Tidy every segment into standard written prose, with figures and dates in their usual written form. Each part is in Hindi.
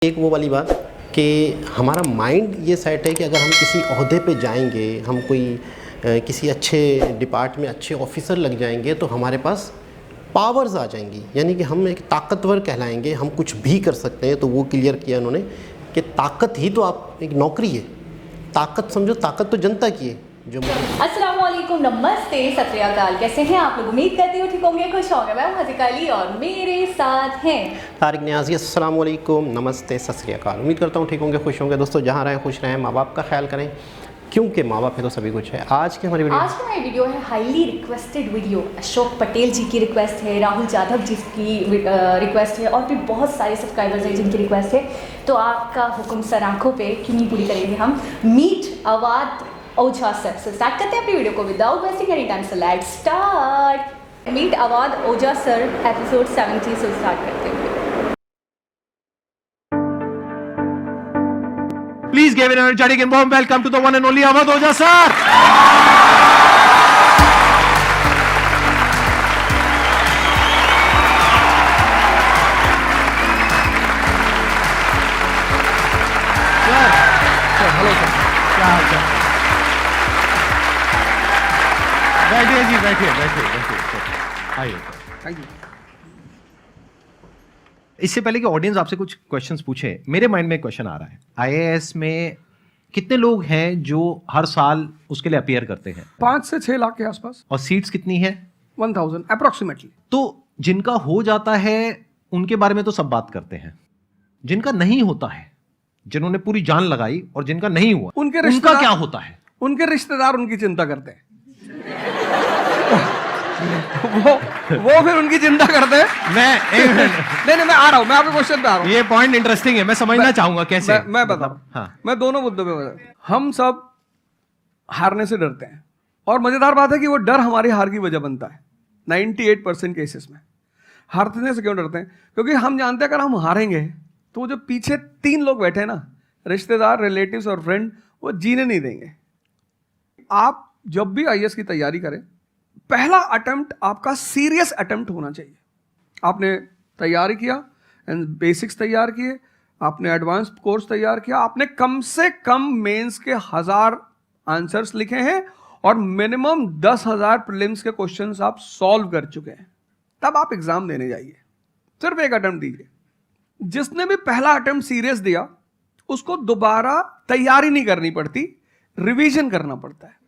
एक वो वाली बात कि हमारा माइंड ये सेट है कि अगर हम किसी ओहदे पे जाएंगे, हम कोई किसी अच्छे डिपार्ट में अच्छे ऑफिसर लग जाएंगे तो हमारे पास पावर्स आ जाएंगी, यानी कि हम एक ताकतवर कहलाएंगे, हम कुछ भी कर सकते हैं। तो वो क्लियर किया उन्होंने कि ताकत ही तो आप एक नौकरी है, ताकत समझो, ताकत तो जनता की है। जो अस्सलाम वालेकुम, नमस्ते, सत श्री अकाल। कैसे हैं आप लोग? उम्मीद करती हूँ ठीक होंगे, खुश होंगे। मैं हाजिका अली और मेरे साथ हैं तारिक न्याज़ी। अस्सलाम वालेकुम, नमस्ते, सत श्री अकाल। उम्मीद करता हूँ ठीक होंगे, खुश होंगे। दोस्तों जहाँ रहें खुश रहें, माँ बाप का ख्याल करें, क्योंकि माँ बाप है तो सभी कुछ है। आज की हमारी वीडियो है highly requested video. Ashok Patel ji की रिक्वेस्ट है, राहुल यादव जी की रिक्वेस्ट है और भी बहुत सारे सब्सक्राइबर्स हैं जिनकी रिक्वेस्ट है। तो आपका हुक्म सर आंखों पे क्यों नहीं पूरी करेंगे हम। मीट अवाद ओझा सर से स्टार्ट करते हैं अपनी वीडियो को without wasting any time. So let's start. Meet Awadh Ojha sir episode 70 से स्टार्ट करते हैं। Please give an energetic and warm welcome to the one and only Awad Oja sir. Hello sir, क्या हाल चाल? बैठिए जी, बैठिए। आइए। Thank you. इससे पहले कि ऑडियंस आपसे कुछ क्वेश्चंस पूछे, मेरे माइंड में एक क्वेश्चन आ रहा है। आईएएस में कितने लोग हैं जो हर साल उसके लिए अपीयर करते हैं? 5 से 6 लाख के आसपास। और सीट्स कितनी है? 1000 अप्रोक्सीमेटली। तो जिनका हो जाता है उनके बारे में तो सब बात करते हैं, जिनका नहीं होता है, जिन्होंने पूरी जान लगाई और जिनका नहीं हुआ, उनका क्या होता है? उनके रिश्तेदार उनकी चिंता करते हैं। वो फिर उनकी चिंता करते हैं। नहीं, मैं आ रहा हूं, मैं आपके क्वेश्चन पे आ रहा हूं। ये पॉइंट इंटरेस्टिंग है, मैं समझना चाहूंगा कैसे। मैं बता रहा हूं। हाँ। मैं दोनों मुद्दों पे बता रहा हूं। हम सब हारने से डरते हैं और मजेदार बात है कि वो डर हमारी हार की वजह बनता है। 98% केसेस में हारने से क्यों डरते हैं? क्योंकि हम जानते हैं अगर हम हारेंगे तो जो पीछे 3 लोग बैठे हैं ना, रिश्तेदार, रिलेटिव्स और फ्रेंड, वो जीने नहीं देंगे। आप जब भी आईएएस की तैयारी करें, पहला अटेम्प्ट आपका सीरियस अटेम्प्ट होना चाहिए। आपने तैयारी किया, बेसिक्स तैयार किए, आपने एडवांस कोर्स तैयार किया, आपने कम से कम मेंस के 1000 आंसर्स लिखे हैं और मिनिमम 10,000 प्रीलिम्स के क्वेश्चंस आप सॉल्व कर चुके हैं, तब आप एग्जाम देने जाइए। सिर्फ एक अटेम्प्ट दीजिए। जिसने भी पहला अटेम्प्ट सीरियस दिया उसको दोबारा तैयारी नहीं करनी पड़ती, रिवीजन करना पड़ता है।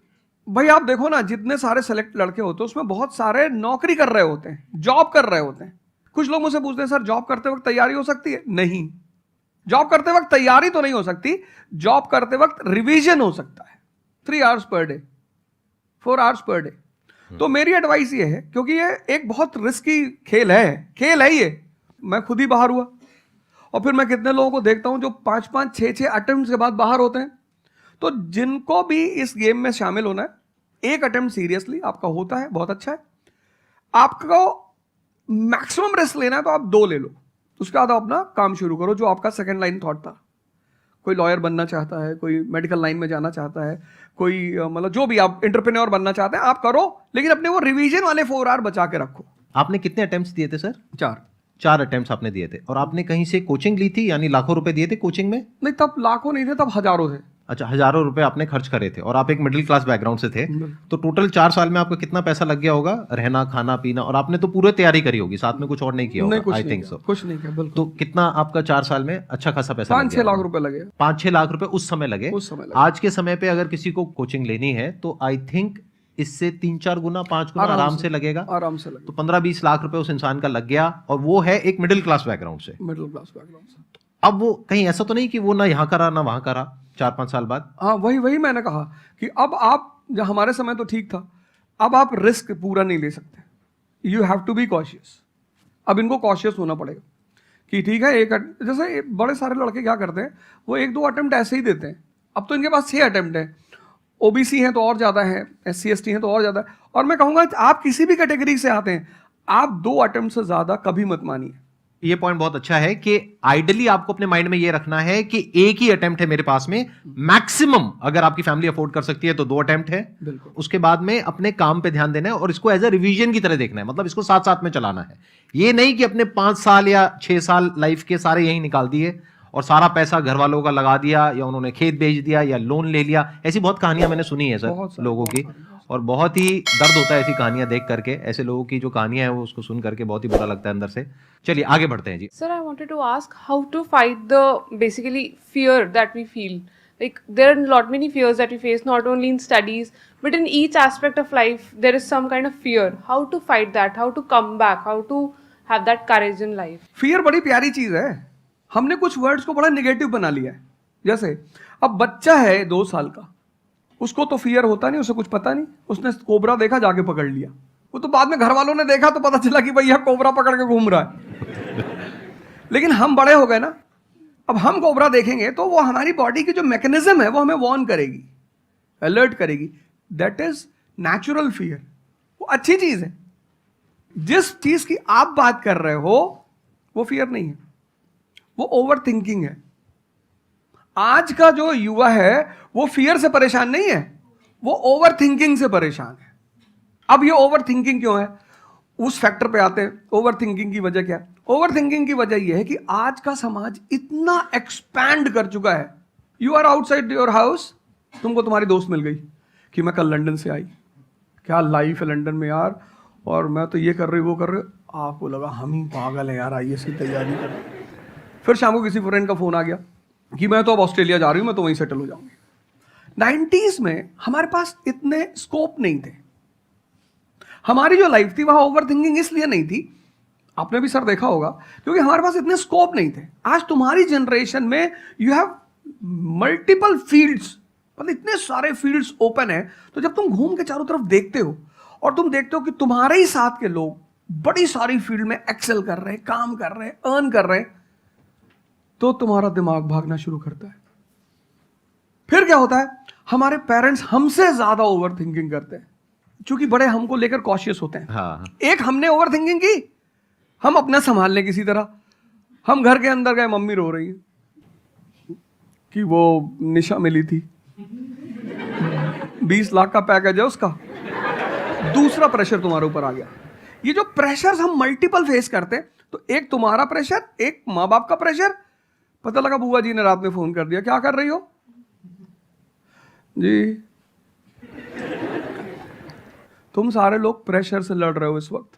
भाई आप देखो ना, जितने सारे सेलेक्ट लड़के होते हैं उसमें बहुत सारे नौकरी कर रहे होते हैं, जॉब कर रहे होते हैं। कुछ लोग मुझसे पूछते हैं सर जॉब करते वक्त तैयारी हो सकती है? नहीं, जॉब करते वक्त तैयारी तो नहीं हो सकती, जॉब करते वक्त रिवीजन हो सकता है। 3 hours per day, 4 hours per day. तो मेरी एडवाइस ये है, क्योंकि ये एक बहुत रिस्की खेल है ये। मैं खुद ही बाहर हुआ और फिर मैं कितने लोगों को देखता हूं जो 5-5, 6-6 अटेम्प्ट के बाद बाहर होते हैं। तो जिनको भी इस गेम में शामिल होना है, एक अटेम्प्ट सीरियसली आपका होता है, बहुत अच्छा है। आपको मैक्सिमम रिस्क लेना है तो आप 2 ले लो, उसके बाद अपना काम शुरू करो। जो आपका सेकंड लाइन थॉट था, कोई लॉयर बनना चाहता है, कोई मेडिकल लाइन में जाना चाहता है, कोई मतलब जो भी आप एंटरप्रेन्योर बनना चाहते हैं, आप करो, लेकिन अपने वो रिवीजन वाले 4 आवर बचा के रखो। आपने कितने अटेम्प्ट्स दिए थे सर? 4 अटेम्प्ट्स आपने दिए थे। और आपने कहीं से कोचिंग ली थी, यानी लाखों रुपए दिए थे कोचिंग में? नहीं, तब लाखों नहीं थे, तब हजारों थे। अच्छा, हजारों रुपए आपने खर्च करे थे और आप एक मिडिल क्लास बैकग्राउंड से थे। तो टोटल 4 साल में आपका कितना पैसा लग गया होगा? रहना, खाना, पीना, और आपने तो पूरी तैयारी करी होगी, साथ में कुछ और नहीं किया होगा? I think so. कुछ नहीं किया, बिल्कुल। तो कितना आपका 4 साल में अच्छा खासा पैसा? 5-6 लाख रुपए लगे। 5-6 लाख रुपए उस समय लगे। आज के समय पे अगर किसी को कोचिंग लेनी है तो आई थिंक इससे 3-4 गुना, 5 गुना आराम से लगेगा। आराम से लगेगा। तो 15-20 लाख रुपए उस इंसान का लग गया, और वो है एक मिडिल क्लास बैकग्राउंड से। अब वो कहीं ऐसा तो नहीं कि वो ना यहाँ करा ना वहां करा 4-5 साल बाद? हाँ, वही मैंने कहा कि अब आप, जब हमारे समय तो ठीक था, अब आप रिस्क पूरा नहीं ले सकते। You have to be cautious. अब इनको कॉशियस होना पड़ेगा कि ठीक है, जैसे बड़े सारे लड़के क्या करते हैं, वो 1-2 अटेम्प्ट ऐसे ही देते हैं। अब तो इनके पास 6 अटेम्प्ट है। ओबीसी हैं तो और ज्यादा है, SC ST हैं तो और ज्यादा है। और मैं कहूंगा आप किसी भी कैटेगरी से आते हैं, आप 2 अटेम्प्ट से ज्यादा कभी मत मानिए। ये पॉइंट बहुत अच्छा है कि आइडियली आपको अपने माइंड में ये रखना है कि एक ही अटेम्प्ट है मेरे पास में, मैक्सिमम अगर आपकी फैमिली अफोर्ड कर सकती है तो 2 अटेम्प्ट है। उसके बाद में अपने काम पे ध्यान देना है और इसको एज अ रिवीजन की तरह देखना है, मतलब इसको साथ साथ में चलाना है। ये नहीं कि अपने 5 साल या 6 साल लाइफ के सारे यही निकाल दिए और सारा पैसा घर वालों का लगा दिया, या उन्होंने खेत बेच दिया, या लोन ले लिया। ऐसी बहुत कहानियां मैंने सुनी है सर लोगों की, और बहुत ही दर्द होता है ऐसी कहानियां देख करके। ऐसे लोगों की जो कहानियां हैं वो उसको सुन करके बहुत ही बुरा लगता है अंदर से। चलिए आगे बढ़ते हैं जी। Sir, I wanted to ask how to fight the basically fear that we feel. Like there are lot many fears that we face, not only in studies, but in each aspect of life. There is some kind of fear. How to fight that? How to come back? How to have that courage in life? Fear बड़ी प्यारी चीज है। हमने कुछ वर्ड्स को बड़ा निगेटिव बना लिया है। जैसे अब बच्चा है 2 साल का, उसको तो फियर होता नहीं, उसे कुछ पता नहीं, उसने कोबरा देखा जाके पकड़ लिया। वो तो बाद में घर वालों ने देखा तो पता चला कि भैया कोबरा पकड़ के घूम रहा है। लेकिन हम बड़े हो गए ना, अब हम कोबरा देखेंगे तो वो हमारी बॉडी की जो मैकेनिज्म है वो हमें वार्न करेगी, अलर्ट करेगी। That is natural fear. वो अच्छी चीज है। जिस चीज की आप बात कर रहे हो वो फियर नहीं है, वो ओवर थिंकिंग है। आज का जो युवा है वो फियर से परेशान नहीं है, वो ओवर थिंकिंग से परेशान है। अब ये ओवर थिंकिंग क्यों है, उस फैक्टर पे आते हैं। ओवर थिंकिंग की वजह क्या है? ओवर थिंकिंग की वजह यह है कि आज का समाज इतना एक्सपैंड कर चुका है। You are outside your house, तुमको तुम्हारी दोस्त मिल गई कि मैं कल लंदन से आई, क्या लाइफ है लंदन में यार, और मैं तो ये कर रही वो कर रही। आपको लगा हम ही पागल है यार, आईएएस की तैयारी कर। फिर शाम को किसी फ्रेंड का फोन आ गया कि मैं तो अब ऑस्ट्रेलिया जा रही हूं, मैं तो वहीं सेटल हो जाऊंगी। 90s में हमारे पास इतने स्कोप नहीं थे। हमारी जो लाइफ थी वहां ओवर थिंकिंग इसलिए नहीं थी, आपने भी सर देखा होगा, क्योंकि हमारे पास इतने स्कोप नहीं थे। आज तुम्हारी जनरेशन में यू हैव मल्टीपल फील्ड्स, मतलब इतने सारे फील्ड्स ओपन है। तो जब तुम घूम के चारों तरफ देखते हो और तुम देखते हो कि तुम्हारे ही साथ के लोग बड़ी सारी फील्ड में एक्सेल कर रहे हैं, काम कर रहे हैं, अर्न कर रहे हैं, तो तुम्हारा दिमाग भागना शुरू करता है। फिर क्या होता है, हमारे पेरेंट्स हमसे ज्यादा ओवर थिंकिंग करते हैं, क्योंकि बड़े हमको लेकर कॉशियस होते हैं। हाँ। एक हमने ओवर थिंकिंग की, हम अपना संभाल लें किसी तरह। हम घर के अंदर गए, मम्मी रो रही है कि वो निशा मिली थी, 20 लाख का पैकेज है उसका। दूसरा प्रेशर तुम्हारे ऊपर आ गया। ये जो प्रेशर हम मल्टीपल फेस करते हैं, तो एक तुम्हारा प्रेशर, एक माँ बाप का प्रेशर। पता लगा बुआ जी ने रात में फोन कर दिया, क्या कर रही हो जी? तुम सारे लोग प्रेशर से लड़ रहे हो इस वक्त,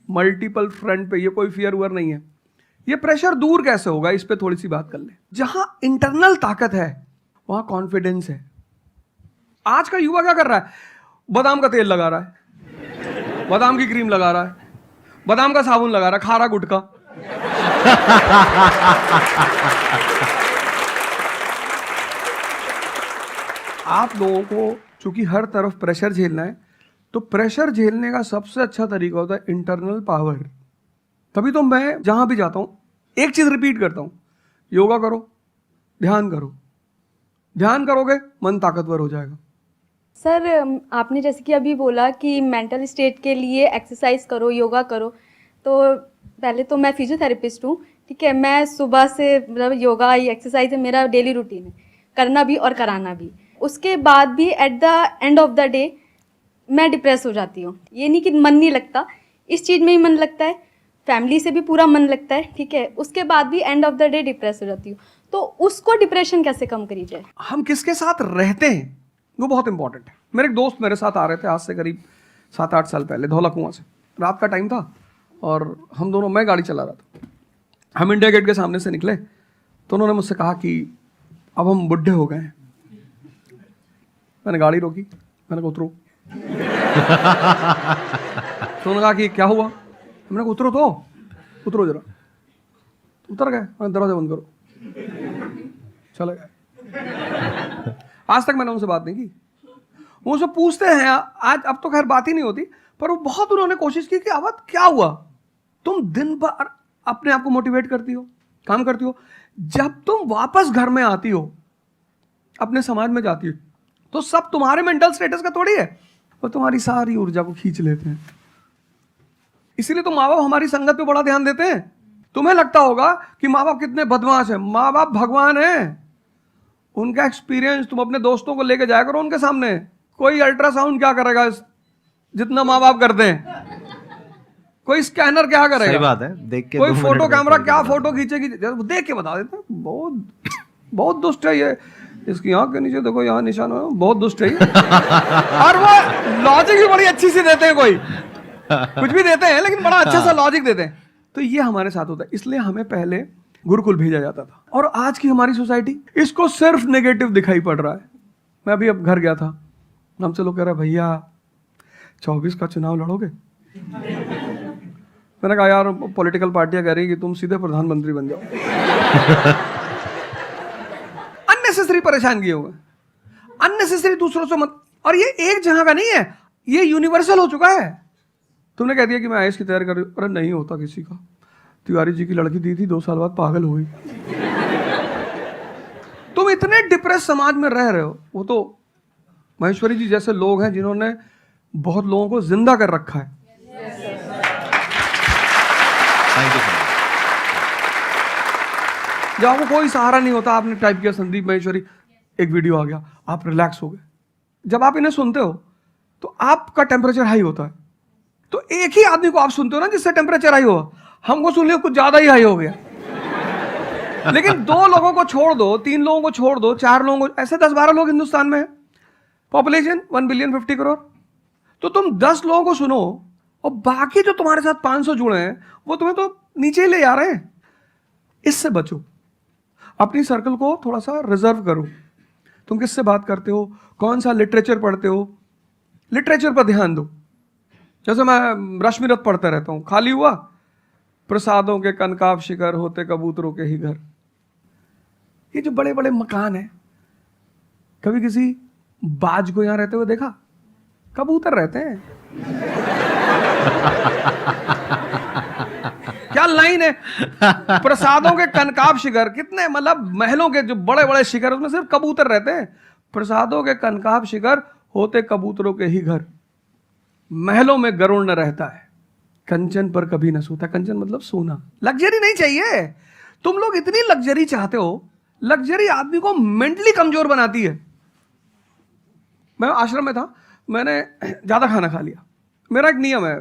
मल्टीपल फ्रंट पे। ये कोई फियर उयर नहीं है। ये प्रेशर दूर कैसे होगा, इस पे थोड़ी सी बात कर ले। जहां इंटरनल ताकत है वहां कॉन्फिडेंस है। आज का युवा क्या कर रहा है, बादाम का तेल लगा रहा है, बादाम की क्रीम लगा रहा है, बादाम का साबुन लगा रहा है, खा रहा गुटखा। आप लोगों को चूंकि हर तरफ प्रेशर झेलना है, तो प्रेशर झेलने का सबसे अच्छा तरीका होता है इंटरनल पावर। तभी तो मैं जहां भी जाता हूं एक चीज रिपीट करता हूं, योगा करो, ध्यान करो। ध्यान करोगे मन ताकतवर हो जाएगा। सर, आपने जैसे कि अभी बोला कि मेंटल स्टेट के लिए एक्सरसाइज करो, योगा करो। तो पहले तो मैं फिजियोथेरेपिस्ट हूँ, ठीक है। मैं सुबह से मतलब योगा एक्सरसाइज है मेरा डेली रूटीन है, करना भी और कराना भी। उसके बाद भी at the end of the day मैं डिप्रेस हो जाती हूँ। ये नहीं कि मन नहीं लगता, इस चीज़ में ही मन लगता है, फैमिली से भी पूरा मन लगता है, ठीक है। उसके बाद भी end of the day depress हो जाती हूँ। तो उसको डिप्रेशन कैसे कम करी जाए? हम किसके साथ रहते हैं वो बहुत इंपॉर्टेंट है। मेरे एक दोस्त मेरे साथ आ रहे थे आज से करीब 7-8 साल पहले, धौला कुआं से। रात का टाइम था और हम दोनों, मैं गाड़ी चला रहा था, हम इंडिया गेट के सामने से निकले तो उन्होंने मुझसे कहा कि अब हम बुढ़े हो गए हैं। मैंने गाड़ी रोकी, मैंने कहा उतरो। तो उन्होंने कहा कि क्या हुआ? मैंने कहा उतरो तो, उतरो जरा। उतर गए, मैंने दरवाजा बंद करो, चले गए। आज तक मैंने उनसे बात नहीं की। वो सब पूछते हैं आज, अब तो खैर बात ही नहीं होती, पर वो बहुत उन्होंने कोशिश की कि अवध क्या हुआ? तुम दिन भर अपने आप को मोटिवेट करती हो, काम करती हो, जब तुम वापस घर में आती हो, अपने समाज में जाती हो, तो सब तुम्हारे मेंटल स्टेटस का थोड़ी है, वो तुम्हारी सारी ऊर्जा को खींच लेते हैं। इसीलिए तो माँ बाप हमारी संगत पे बड़ा ध्यान देते हैं। तुम्हें लगता होगा कि माँ बाप कितने बदमाश हैं, माँ बाप भगवान हैं। उनका एक्सपीरियंस तुम अपने दोस्तों को लेके जाया करो उनके सामने। कोई अल्ट्रासाउंड क्या करेगा जितना माँ बाप करते हैं। कोई स्कैनर क्या करेगा? सही बात है, देख के कोई 2 मिनट फोटो में कैमरा करके क्या बता फोटो खींचेगी, देख के बता देते हैं। बहुत बहुत दुष्ट है ये, इसकी आंख के नीचे देखो यहाँ निशान है, बहुत दुष्ट है ये। और वो लॉजिक भी बड़ी अच्छी सी देते हैं, कोई कुछ भी देते हैं लेकिन बड़ा अच्छा सा लॉजिक देते हैं। तो ये हमारे साथ होता है, इसलिए हमें पहले गुरुकुल भेजा जाता था। और आज की हमारी सोसाइटी इसको सिर्फ नेगेटिव दिखाई पड़ रहा है। मैं अभी अब घर गया था, हमसे लोग कह रहे भैया 24 का चुनाव लड़ोगे? मैंने कहा यार पॉलिटिकल पार्टियां कह रही कि तुम सीधे प्रधानमंत्री बन जाओ। अननेसेसरी परेशान किए हुए, अननेसेसरी दूसरों से मत। और ये एक जगह का नहीं है, ये यूनिवर्सल हो चुका है। तुमने कह दिया कि मैं आईएएस की तैयारी कर रही हूं, अरे नहीं होता किसी का। तिवारी जी की लड़की दी थी, 2 साल बाद पागल हो गई। तुम इतने डिप्रेस समाज में रह रहे हो। वो तो महेश्वरी जी जैसे लोग हैं जिन्होंने बहुत लोगों को जिंदा कर रखा है। Thank you sir. जब आपको कोई सहारा नहीं होता, आपने टाइप किया संदीप महेश्वरी, एक वीडियो आ गया, आप रिलैक्स हो गए। जब आप इन्हें सुनते हो तो आपका टेम्परेचर हाई होता है। तो एक ही आदमी को आप सुनते हो ना जिससे टेम्परेचर हाई हुआ, हमको सुन लिया कुछ ज्यादा ही हाई हो गया। लेकिन 2 लोगों को छोड़ दो, 3 लोगों को छोड़ दो, 4 लोगों को, ऐसे 10-12 लोग हिंदुस्तान में है, पॉपुलेशन 1 बिलियन 50 करोड़। तो तुम 10 लोगों को सुनो और बाकी जो तुम्हारे साथ 500 जुड़े हैं वो तुम्हें तो नीचे ही ले जा रहे हैं। इससे बचो, अपनी सर्कल को थोड़ा सा रिजर्व करो। तुम किससे बात करते हो, कौन सा लिटरेचर पढ़ते हो, लिटरेचर पर ध्यान दो। जैसे मैं रश्मिरथ पढ़ता रहता हूं, खाली हुआ प्रसादों के कनकाब शिखर होते कबूतरों के ही घर। ये जो बड़े बड़े मकान है, कभी किसी बाज को यहां रहते हुए देखा? कबूतर रहते हैं। क्या लाइन है, प्रसादों के कनकाब शिखर, कितने मतलब महलों के जो बड़े बड़े शिखर, उसमें सिर्फ कबूतर रहते हैं। प्रसादों के कनकाब शिखर होते कबूतरों के ही घर, महलों में गरुड़ न रहता है, कंचन पर कभी न सोता। कंचन मतलब सोना। लग्जरी नहीं चाहिए। तुम लोग इतनी लग्जरी चाहते हो, लग्जरी आदमी को मेंटली कमजोर बनाती है। मैं आश्रम में था, मैंने ज्यादा खाना खा लिया। मेरा एक नियम है,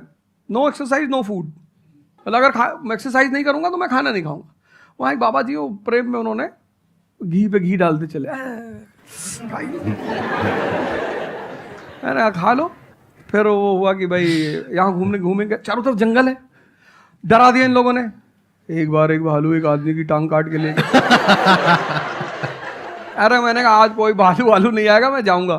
नो एक्सरसाइज नो फूड। मतलब अगर एक्सरसाइज नहीं करूंगा तो मैं खाना नहीं खाऊंगा। वहां एक बाबा जी, वो प्रेम में उन्होंने घी पे घी डालते चले, मैंने खा लो। फिर वो हुआ कि भाई यहाँ घूमेंगे, चारों तरफ जंगल है, डरा दिया इन लोगों ने। एक बार एक भालू एक आदमी की टांग काट के ले गया। अरे मैंने कहा आज कोई भालू वालू नहीं आएगा, मैं जाऊंगा।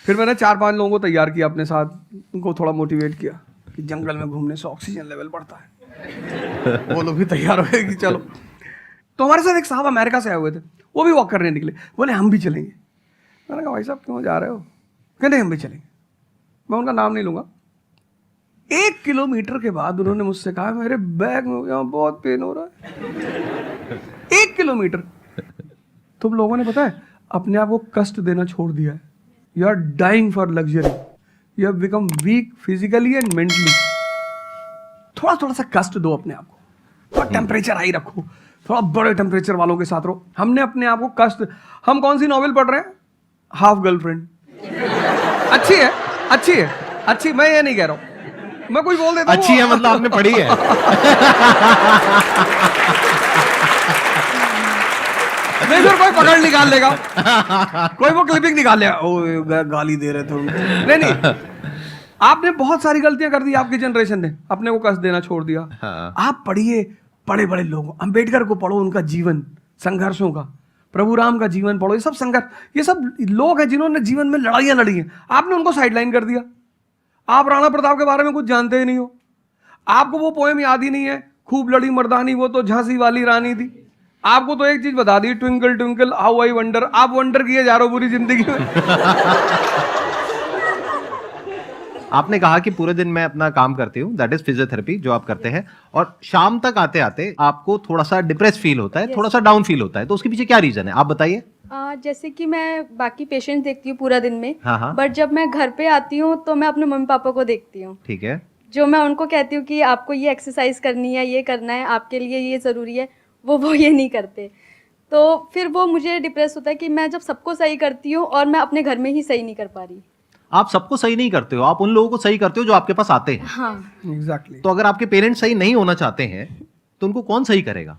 फिर मैंने 4-5 लोगों को तैयार किया अपने साथ, उनको थोड़ा मोटिवेट किया कि जंगल में घूमने से ऑक्सीजन लेवल बढ़ता है। वो लोग भी तैयार हो गए कि चलो। तो हमारे साथ एक साहब अमेरिका से आए हुए थे, वो भी वॉक करने निकले, बोले हम भी चलेंगे। मैंने कहा भाई साहब क्यों जा रहे हो? कहते हम भी चलेंगे। मैं उनका नाम नहीं लूंगा। 1 किलोमीटर के बाद उन्होंने मुझसे कहा मेरे बैग में यहाँ बहुत पेन हो रहा है। 1 किलोमीटर। तुम लोगों ने पता है अपने आप को कष्ट देना छोड़ दिया है। You are dying for luxury, you have become weak physically and mentally. थोड़ा थोड़ा सा कष्ट दो अपने आप को, थोड़ा टेम्परेचर हाई रखो, थोड़ा बड़े टेम्परेचर वालों के साथ रहो। हमने अपने आप को कष्ट, हम कौन सी नॉवेल पढ़ रहे हैं? Half girlfriend. अच्छी है, अच्छी है, अच्छी, मैं ये नहीं कह रहा हूं, मैं कुछ बोल देता हूं। अच्छी है मतलब आपने पढ़ी है। नहीं फिर कोई पकड़ निकाल लेगा, कोई वो क्लिपिंग निकाल लेगा, ओ गाली दे रहे थे उनको। नहीं, आपने बहुत सारी गलतियां कर दी, आपकी जनरेशन ने अपने को कष्ट देना छोड़ दिया। हाँ। आप पढ़िए बड़े बड़े लोगों, अंबेडकर को पढ़ो, उनका जीवन संघर्षों का, प्रभु राम का जीवन पढ़ो। ये सब संघर्ष, ये सब लोग हैं जिन्होंने जीवन में लड़ाइयां लड़ी हैं। आपने उनको साइडलाइन कर दिया। आप राणा प्रताप के बारे में कुछ जानते ही नहीं हो, आपको वो पोएम याद ही नहीं है, खूब लड़ी मर्दानी वो तो झांसी वाली रानी थी। आपको तो एक चीज बता दी, twinkle twinkle how I wonder. आप वंडर किए जा रहे हो पूरी जिंदगी में। आपने कहा कि पूरे दिन मैं अपना काम करती हूँ, दैट इज फिजियोथेरेपी जो आप करते हैं, और शाम तक आते आते आपको थोड़ा सा डिप्रेस फील होता है, थोड़ा सा डाउन फील होता है, तो उसके पीछे क्या रीजन है आप बताइए। जैसे कि मैं बाकी पेशेंट देखती हूँ पूरा दिन में, हाँ। बट जब मैं घर पे आती हूँ तो मैं अपने मम्मी पापा को देखती हूँ। ठीक है। जो मैं उनको कहती हूँ कि आपको ये एक्सरसाइज करनी है, ये करना है, आपके लिए ये ज़रूरी है, वो ये नहीं करते। तो फिर वो मुझे डिप्रेस होता है कि मैं जब सबको सही करती हूँ और मैं अपने घर में ही सही नहीं कर पा रही। आप सबको सही नहीं करते हो, आप उन लोगों को सही करते हो जो आपके पास आते हैं। हाँ एग्जैक्टली। तो अगर आपके पेरेंट्स सही नहीं होना चाहते हैं तो उनको कौन सही करेगा?